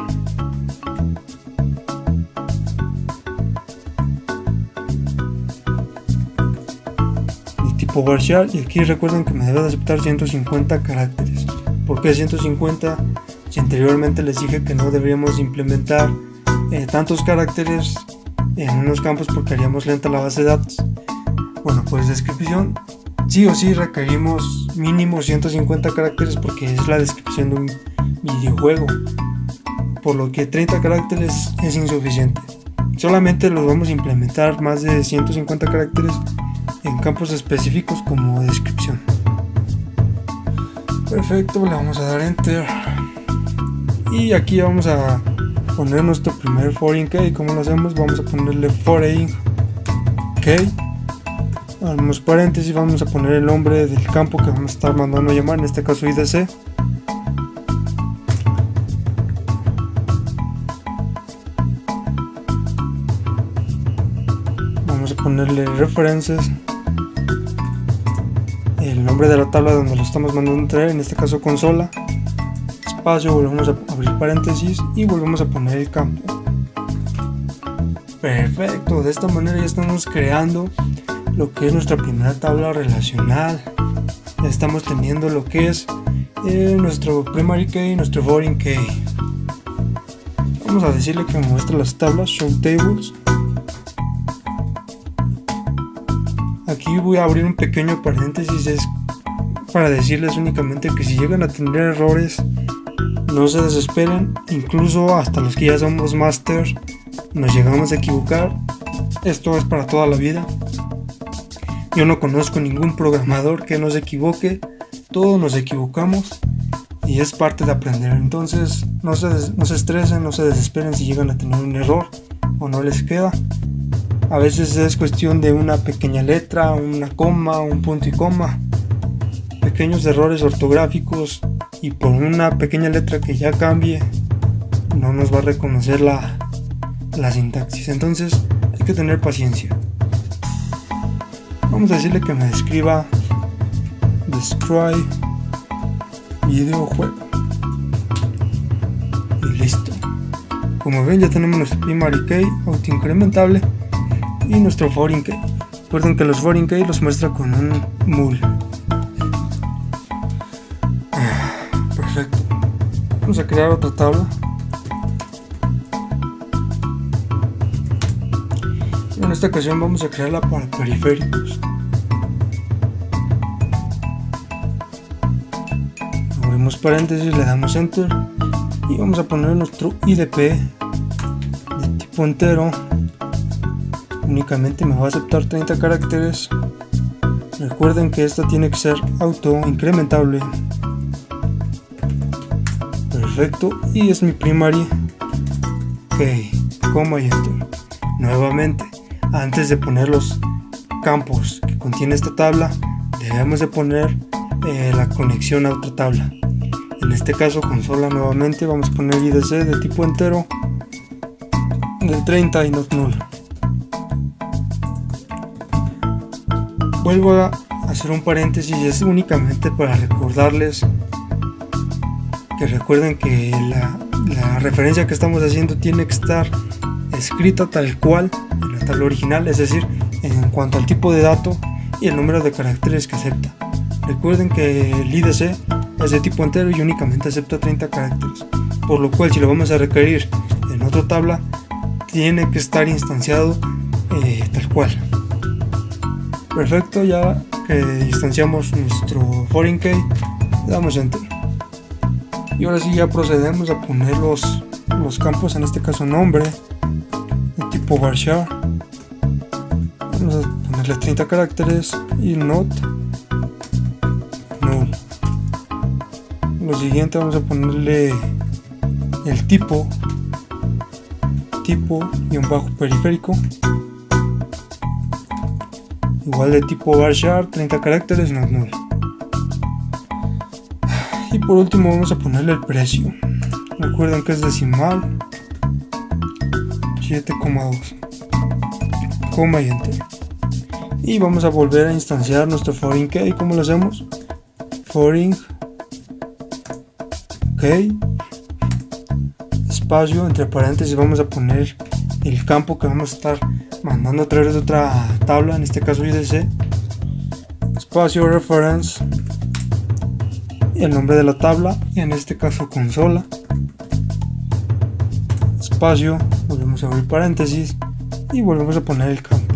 De tipo varchar, y aquí recuerden que me debe de aceptar 150 caracteres. ¿Por qué 150? Si anteriormente les dije que no deberíamos implementar tantos caracteres en unos campos porque haríamos lenta la base de datos. Bueno, pues descripción, sí o sí requerimos mínimo 150 caracteres porque es la descripción de un videojuego, por lo que 30 caracteres es insuficiente. Solamente los vamos a implementar más de 150 caracteres en campos específicos como descripción. Perfecto, le vamos a dar enter y aquí vamos a poner nuestro primer foreign key. ¿Cómo lo hacemos? Vamos a ponerle foreign key, abrimos paréntesis, vamos a poner el nombre del campo que vamos a estar mandando a llamar, en este caso IDC. Vamos a ponerle references, el nombre de la tabla donde lo estamos mandando a traer, en este caso consola, espacio, volvemos a abrir paréntesis y volvemos a poner el campo. Perfecto, de esta manera ya estamos creando lo que es nuestra primera tabla relacional. Ya estamos teniendo lo que es nuestro primary key y nuestro foreign key. Vamos a decirle que me muestre las tablas, show tables. Aquí voy a abrir un pequeño paréntesis, es para decirles únicamente que si llegan a tener errores, no se desesperen, incluso hasta los que ya somos masters nos llegamos a equivocar. Esto es para toda la vida. Yo no conozco ningún programador que no se equivoque, todos nos equivocamos y es parte de aprender. Entonces no se estresen, no se desesperen si llegan a tener un error o no les queda. A veces es cuestión de una pequeña letra, una coma, un punto y coma, pequeños errores ortográficos, y por una pequeña letra que ya cambie no nos va a reconocer la sintaxis. Entonces hay que tener paciencia. Vamos a decirle que me describa describe videojuego y listo. Como ven, ya tenemos nuestro primary key autoincrementable y nuestro foreign key. Recuerden que los foreign key los muestra con un mul. Perfecto. Vamos a crear otra tabla. En esta ocasión vamos a crearla para periféricos. Abrimos paréntesis, le damos enter y vamos a poner nuestro IDP de tipo entero. Únicamente me va a aceptar 30 caracteres. Recuerden que esta tiene que ser auto incrementable. Perfecto, y es mi primary key, coma y enter. Nuevamente, antes de poner los campos que contiene esta tabla, debemos de poner la conexión a otra tabla. En este caso consola, nuevamente vamos a poner IDC de tipo entero de 30 y not null. Vuelvo a hacer un paréntesis, es únicamente para recordarles que recuerden que la referencia que estamos haciendo tiene que estar escrita tal cual en la tabla original, es decir, en cuanto al tipo de dato y el número de caracteres que acepta. Recuerden que el IDC es de tipo entero y únicamente acepta 30 caracteres, por lo cual si lo vamos a requerir en otra tabla tiene que estar instanciado tal cual. Perfecto, ya que instanciamos nuestro foreign key, le damos enter y ahora sí ya procedemos a poner los campos, en este caso nombre de tipo varchar. Vamos a ponerle 30 caracteres y not null. Lo siguiente vamos a ponerle el tipo periférico, igual de tipo varchar, 30 caracteres, not null. Y por último vamos a ponerle el precio. Recuerden que es decimal, 7,2, coma y enter. Y vamos a volver a instanciar nuestro foreign key. ¿Cómo lo hacemos? Foreign key, espacio, entre paréntesis vamos a poner el campo que vamos a estar mandando a través de otra tabla, en este caso IDC, espacio reference, el nombre de la tabla, en este caso consola, espacio, volvemos a abrir paréntesis y volvemos a poner el campo,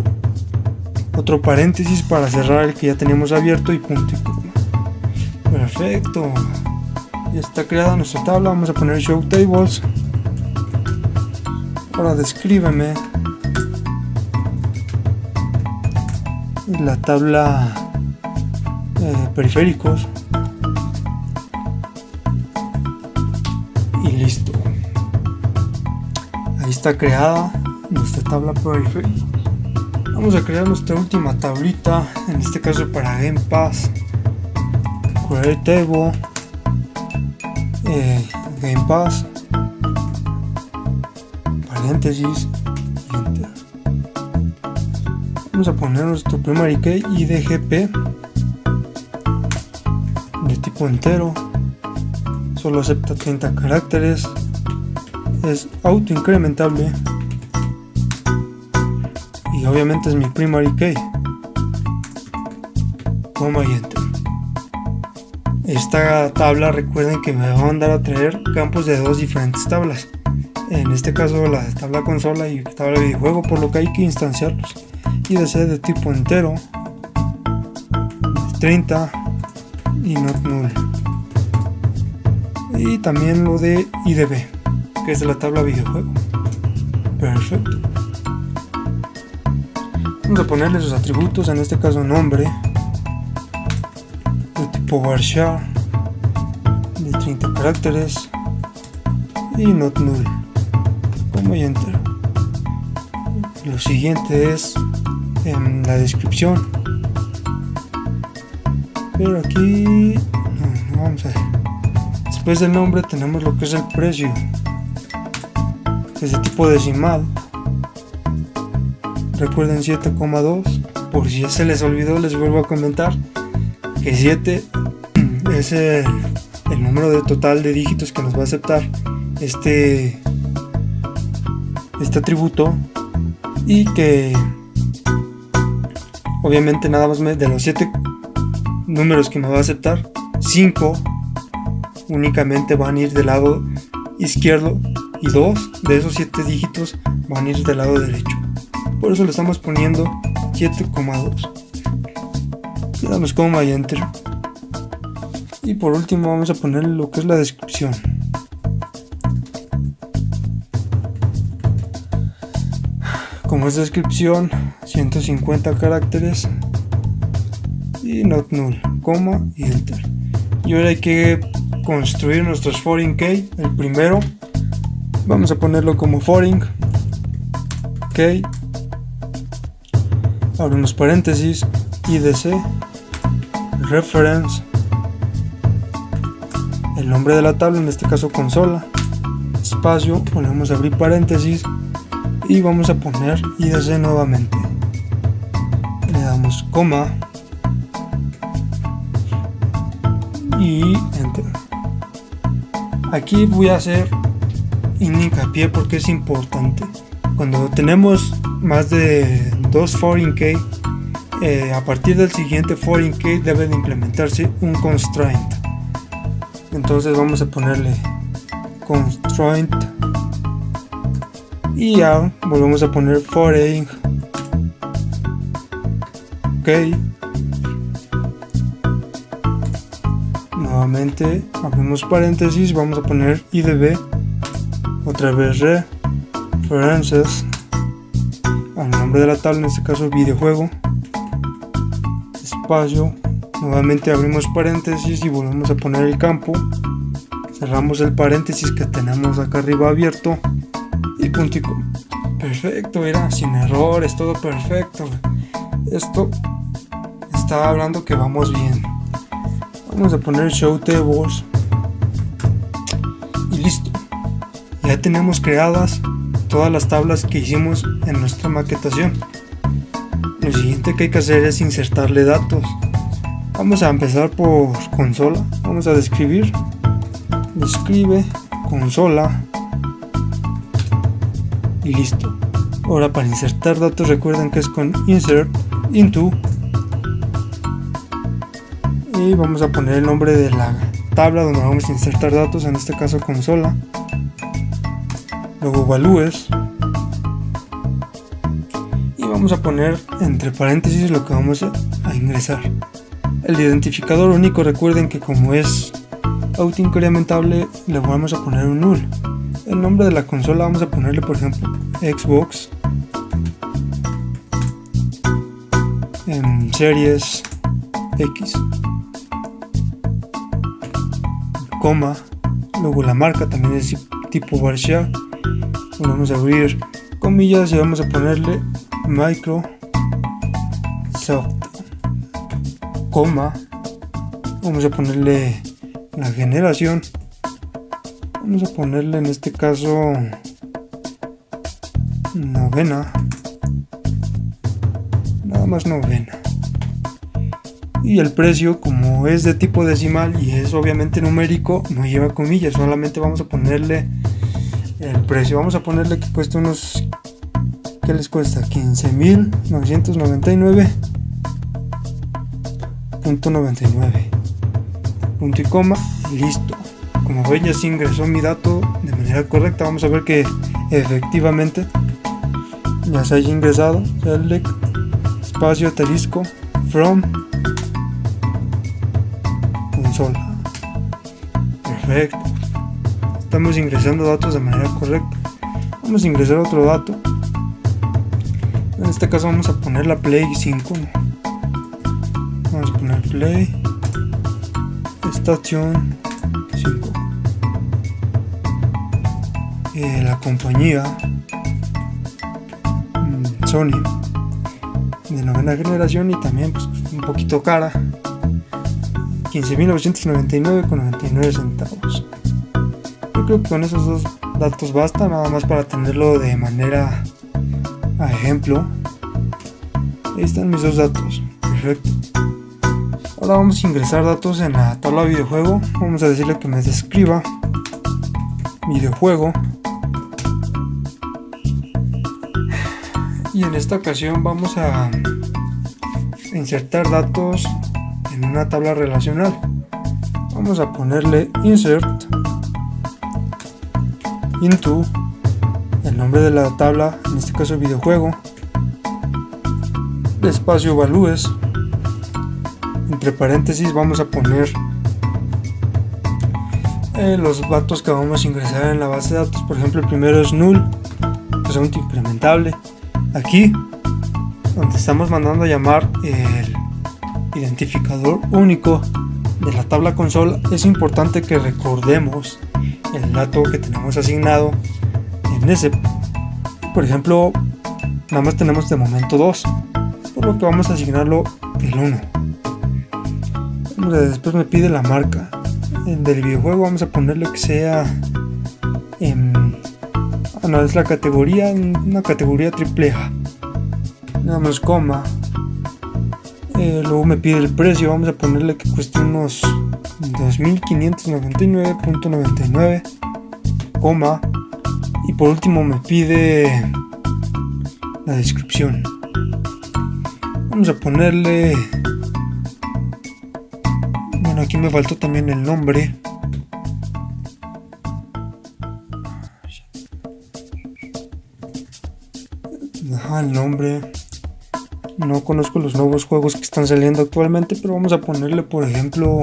otro paréntesis para cerrar el que ya teníamos abierto y punto y coma. Perfecto, ya está creada nuestra tabla. Vamos a poner show tables. Ahora descríbeme la tabla periféricos y listo. Ahí está creada nuestra tabla periférica. Vamos a crear nuestra última tablita, en este caso para Game Pass. Create table, Game Pass, paréntesis y enter. Vamos a poner nuestro primary key IDGP de tipo entero, solo acepta 30 caracteres, es auto incrementable y obviamente es mi primary key, coma y enter. Esta tabla, recuerden que me va a mandar a traer campos de dos diferentes tablas, en este caso la tabla consola y la tabla videojuego, por lo que hay que instanciarlos. IDC de tipo entero, de 30 y not null, y también lo de IDB, que es de la tabla videojuego. Perfecto. Vamos a ponerle sus atributos, en este caso nombre de tipo varchar de 30 caracteres y not null, como y enter. Lo siguiente es en la descripción, pero aquí no vamos a ver. Después del nombre tenemos lo que es el precio, que es de tipo decimal. Recuerden 7,2. Por si ya se les olvidó, les vuelvo a comentar que 7 es el número de total de dígitos que nos va a aceptar este atributo, y que obviamente nada más de los 7 números que me va a aceptar, 5 únicamente van a ir del lado izquierdo y 2 de esos 7 dígitos van a ir del lado derecho. Por eso le estamos poniendo 7,2. Le damos coma y enter. Y por último vamos a poner lo que es la descripción. Como es descripción, 150 caracteres y not null, coma y enter. Y ahora hay que construir nuestros foreign key. El primero vamos a ponerlo como foreign key, abrimos paréntesis, IDC reference, el nombre de la tabla, en este caso consola, espacio, ponemos a abrir paréntesis y vamos a poner IDC nuevamente, le damos coma y enter. Aquí voy a hacer hincapié porque es importante. Cuando tenemos más de 2 foreign key, a partir del siguiente foreign key debe de implementarse un constraint. Entonces vamos a ponerle constraint y ya volvemos a poner foreign. Ok, nuevamente abrimos paréntesis, vamos a poner idb, otra vez references al nombre de la tabla, en este caso videojuego, espacio, nuevamente abrimos paréntesis y volvemos a poner el campo, cerramos el paréntesis que tenemos acá arriba abierto y puntico. Perfecto, mira, sin errores, todo perfecto. Esto está hablando que vamos bien. Vamos a poner show tables y listo. Ya tenemos creadas todas las tablas que hicimos en nuestra maquetación. Lo siguiente que hay que hacer es insertarle datos. Vamos a empezar por consola. Vamos a describe consola y listo. Ahora para insertar datos recuerden que es con insert into y vamos a poner el nombre de la tabla donde vamos a insertar datos, en este caso consola, luego values y vamos a poner entre paréntesis lo que vamos a ingresar. El identificador único, recuerden que como es autoincrementable le vamos a poner un null. El nombre de la consola vamos a ponerle por ejemplo Xbox en series X, coma, luego la marca también es tipo varchar, vamos a abrir comillas y vamos a ponerle Microsoft, coma, vamos a ponerle la generación, vamos a ponerle en este caso novena, nada más novena, y el precio como es de tipo decimal y es obviamente numérico no lleva comillas, solamente vamos a ponerle el precio, vamos a ponerle que cuesta unos, ¿qué les cuesta? 15.999.99, punto y coma y listo. Como ven ya se ingresó mi dato de manera correcta, vamos a ver que efectivamente ya se haya ingresado. Select espacio asterisco from consola. Perfecto, estamos ingresando datos de manera correcta. Vamos a ingresar otro dato, en este caso vamos a poner la play 5, vamos a poner play estación 5, la compañía Sony de novena generación y también pues un poquito cara, 15.999.99 centavos. Yo creo que con esos dos datos basta, nada más para tenerlo de manera a ejemplo. Ahí están mis dos datos, perfecto. Ahora vamos a ingresar datos en la tabla videojuego. Vamos a decirle que me describa videojuego y en esta ocasión vamos a insertar datos en una tabla relacional. Vamos a ponerle insert into el nombre de la tabla, en este caso videojuego, espacio values, entre paréntesis vamos a poner los datos que vamos a ingresar en la base de datos. Por ejemplo, el primero es null, que es un incrementable. Aquí donde estamos mandando a llamar el identificador único de la tabla consola, es importante que recordemos el dato que tenemos asignado en ese. Por ejemplo, nada más tenemos de momento 2, por lo que vamos a asignarlo el 1. Después me pide la marca del videojuego, vamos a ponerle que sea no, es la categoría, una categoría AAA, damos coma, luego me pide el precio, vamos a ponerle que cueste unos 2.599.99, coma, y por último me pide la descripción, vamos a ponerle, bueno, aquí me faltó también el nombre, El nombre. No conozco los nuevos juegos que están saliendo actualmente, pero vamos a ponerle, por ejemplo,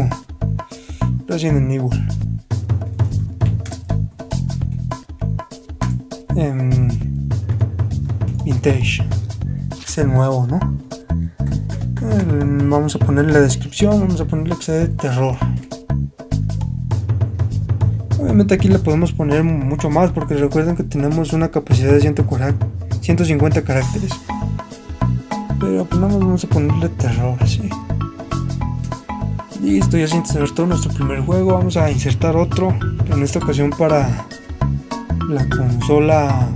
Resident Evil. Vintage. Es el nuevo, ¿no? Vamos a ponerle la descripción, vamos a ponerle que sea de terror. Obviamente aquí le podemos poner mucho más, porque recuerden que tenemos una capacidad de 150 caracteres. Pero pues nada más vamos a ponerle terror, así. Listo, ya se insertó nuestro primer juego. Vamos a insertar otro, pero en esta ocasión para la consola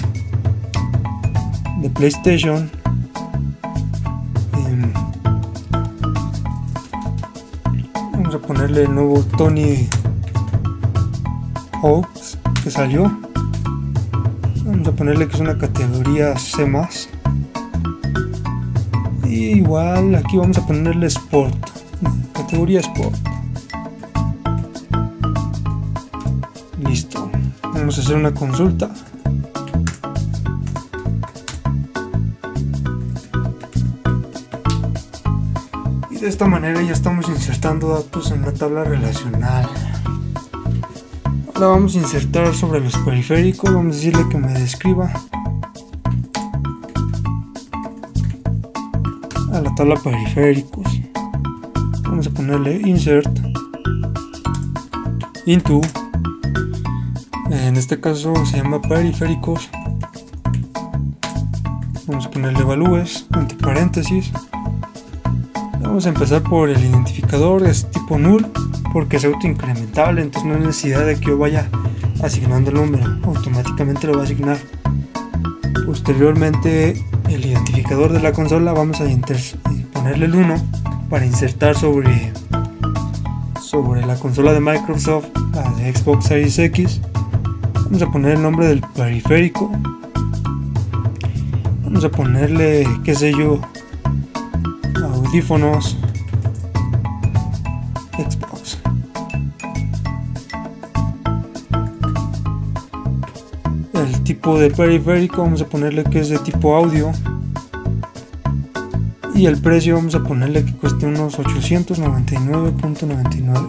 de PlayStation. Vamos a ponerle el nuevo Tony Hawk's que salió. Vamos a ponerle que es una categoría C+. Y igual aquí vamos a ponerle Sport, categoría Sport. Listo, vamos a hacer una consulta. Y de esta manera ya estamos insertando datos en la tabla relacional. Ahora vamos a insertar sobre los periféricos. Vamos a decirle que me describa a la tabla periféricos. Vamos a ponerle insert into, en este caso se llama periféricos. Vamos a ponerle evalúes entre paréntesis. Vamos a empezar por el identificador, es tipo null porque es autoincrementable, entonces no hay necesidad de que yo vaya asignando el número, automáticamente lo va a asignar. Posteriormente el identificador de la consola vamos a ponerle el 1 para insertar sobre la consola de Microsoft, la de Xbox Series X. Vamos a poner el nombre del periférico. Vamos a ponerle, qué sé yo, audífonos Xbox. El tipo de periférico vamos a ponerle que es de tipo audio. Y el precio vamos a ponerle que cueste unos 899.99.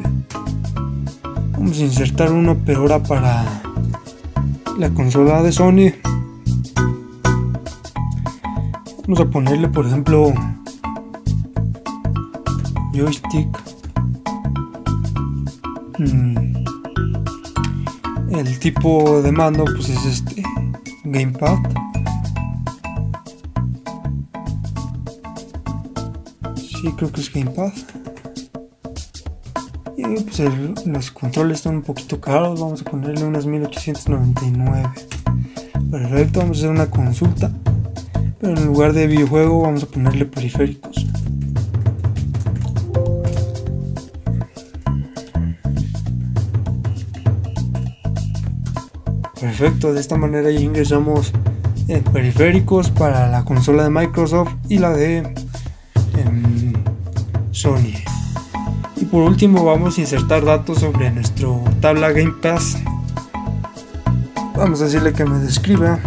Vamos a insertar uno pero ahora para la consola de Sony. Vamos a ponerle, por ejemplo, joystick. El tipo de mando pues es este gamepad. Sí, creo que es gamepad. Y pues los controles están un poquito caros. Vamos a ponerle unas 1899. Perfecto, vamos a hacer una consulta, pero en lugar de videojuego vamos a ponerle periféricos. Perfecto, de esta manera ya ingresamos en periféricos para la consola de Microsoft y la de Sony. Y por último vamos a insertar datos sobre nuestro tabla Game Pass. Vamos a decirle que me describe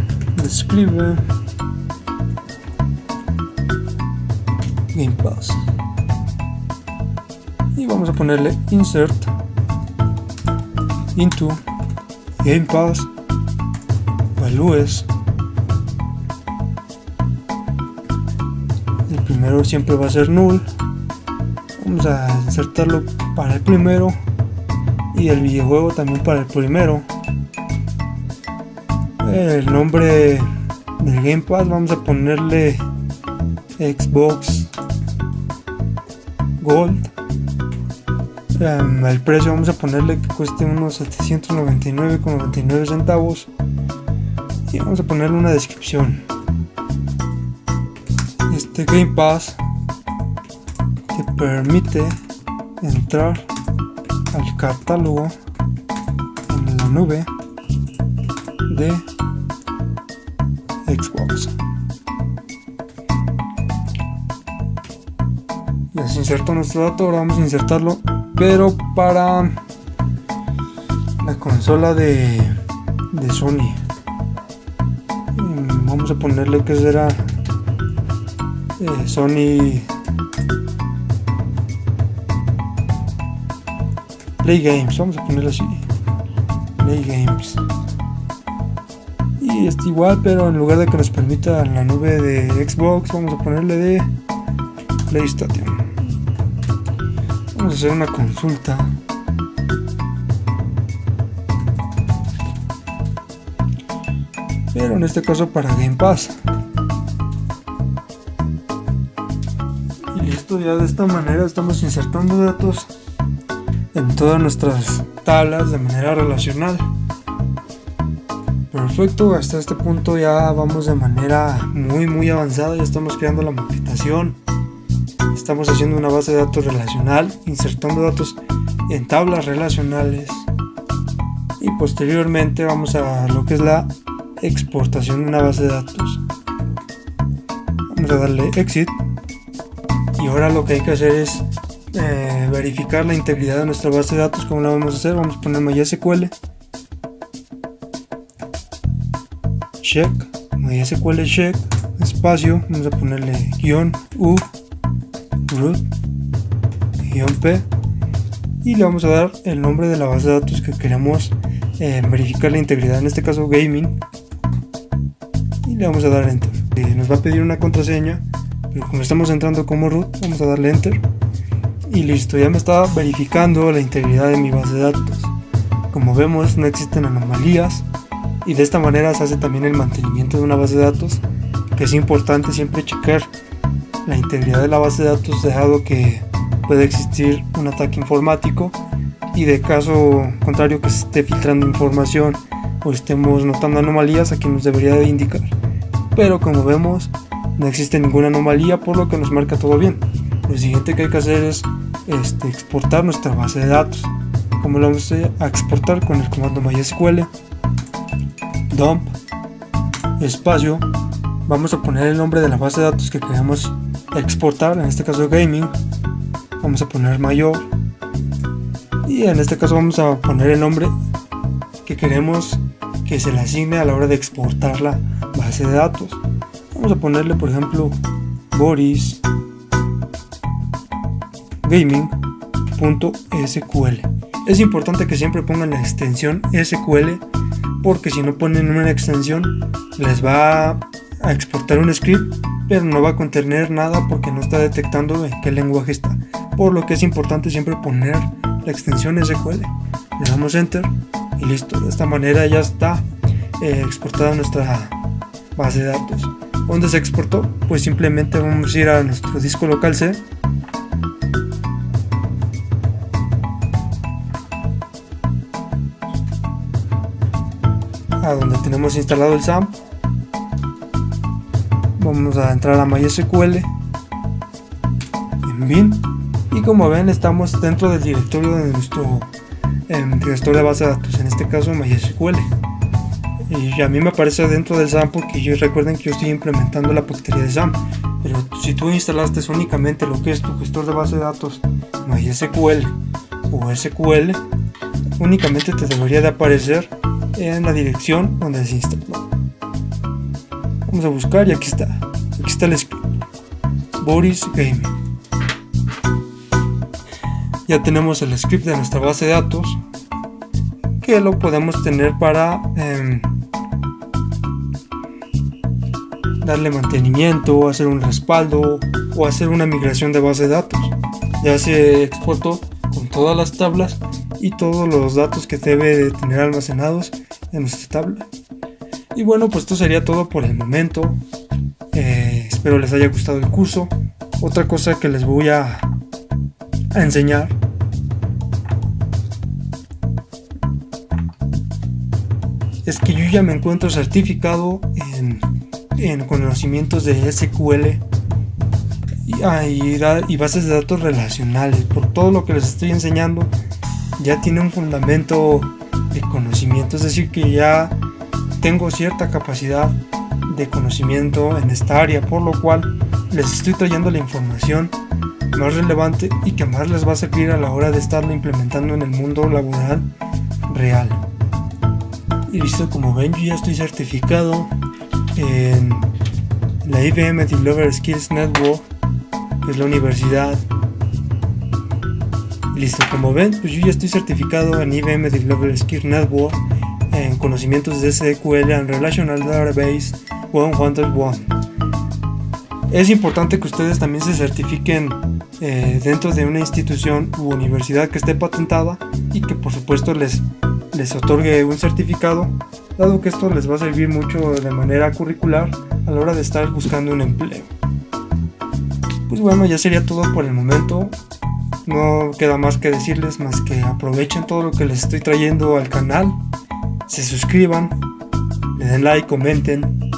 Game Pass y vamos a ponerle insert into Game Pass values. El primero siempre va a ser null. Vamos a insertarlo para el primero y el videojuego también para el primero. El nombre del Game Pass vamos a ponerle Xbox Gold. El precio vamos a ponerle que cueste unos 799,99 centavos y vamos a ponerle una descripción. Este Game Pass te permite entrar al catálogo en la nube de Xbox. Ya se insertó nuestro dato, ahora vamos a insertarlo, pero para la consola de Sony. Vamos vamos a ponerle que será Sony Play Games, vamos a ponerlo así, Play Games. Y está igual, pero en lugar de que nos permita la nube de Xbox, vamos a ponerle de PlayStation. Vamos a hacer una consulta. Pero en este caso para Game Pass. Y listo, ya de esta manera estamos insertando datos en todas nuestras tablas de manera relacional. Perfecto, hasta este punto ya vamos de manera muy avanzada. Ya estamos creando la maquetación, estamos haciendo una base de datos relacional, insertando datos en tablas relacionales, y posteriormente vamos a lo que es la exportación de una base de datos. Vamos a darle exit, y ahora lo que hay que hacer es verificar la integridad de nuestra base de datos. ¿Cómo la vamos a hacer? Vamos a poner MySQL check, MySQL check, espacio, vamos a ponerle -u root -p, y le vamos a dar el nombre de la base de datos que queremos verificar la integridad, en este caso gaming, y le vamos a dar enter. Nos va a pedir una contraseña, pero como estamos entrando como root, vamos a darle enter, y listo, ya me está verificando la integridad de mi base de datos. Como vemos, no existen anomalías, y de esta manera se hace también el mantenimiento de una base de datos, que es importante siempre checar la integridad de la base de datos, dado que puede existir un ataque informático, y de caso contrario que se esté filtrando información o estemos notando anomalías, aquí nos debería de indicar, pero como vemos no existe ninguna anomalía, por lo que nos marca todo bien. Lo siguiente que hay que hacer es exportar nuestra base de datos. Como lo vamos a exportar? Con el comando MySQL dump espacio, vamos a poner el nombre de la base de datos que queremos exportar, en este caso gaming, vamos a poner mayor, y en este caso vamos a poner el nombre que queremos que se le asigne a la hora de exportar la base de datos. Vamos a ponerle, por ejemplo, Boris gaming.sql. Es importante que siempre pongan la extensión SQL, porque si no ponen una extensión les va a exportar un script, pero no va a contener nada porque no está detectando en qué lenguaje está, por lo que es importante siempre poner la extensión SQL. Le damos enter y listo. De esta manera ya está exportada nuestra base de datos. ¿Dónde se exportó? Pues simplemente vamos a ir a nuestro disco local C, a donde tenemos instalado el SAMP. Vamos a entrar a MySQL en bin, y como ven estamos dentro del directorio de nuestro gestor de base de datos, en este caso MySQL, y a mí me aparece dentro del SAMP porque recuerden que yo estoy implementando la paquetería de SAMP, pero si tú instalaste únicamente lo que es tu gestor de base de datos MySQL o SQL, únicamente te debería de aparecer en la dirección donde se instaló. Vamos a buscar y aquí está el script Boris Gaming. Ya tenemos el script de nuestra base de datos, que lo podemos tener para darle mantenimiento, hacer un respaldo o hacer una migración de base de datos. Ya se exportó con todas las tablas y todos los datos que debe de tener almacenados en nuestra tabla. Y bueno, pues esto sería todo por el momento. Espero les haya gustado el curso. Otra cosa que les voy a enseñar es que yo ya me encuentro certificado en conocimientos de SQL y bases de datos relacionales. Por todo lo que les estoy enseñando ya tiene un fundamento de conocimiento, es decir que ya tengo cierta capacidad de conocimiento en esta área, por lo cual les estoy trayendo la información más relevante y que más les va a servir a la hora de estarlo implementando en el mundo laboral real. Y listo, como ven, yo ya estoy certificado en la IBM Developer Skills Network, que es la universidad. Y listo, como ven, pues yo ya estoy certificado en IBM Developer Skills Network en conocimientos de SQL and Relational Database 101. Es importante que ustedes también se certifiquen dentro de una institución u universidad que esté patentada y que por supuesto les otorgue un certificado, dado que esto les va a servir mucho de manera curricular a la hora de estar buscando un empleo. Pues bueno, ya sería todo por el momento. No queda más que decirles más que aprovechen todo lo que les estoy trayendo al canal, se suscriban, le den like, comenten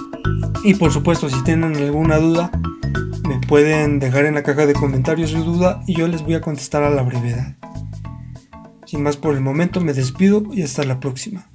y por supuesto si tienen alguna duda me pueden dejar en la caja de comentarios su duda y yo les voy a contestar a la brevedad. Sin más por el momento me despido y hasta la próxima.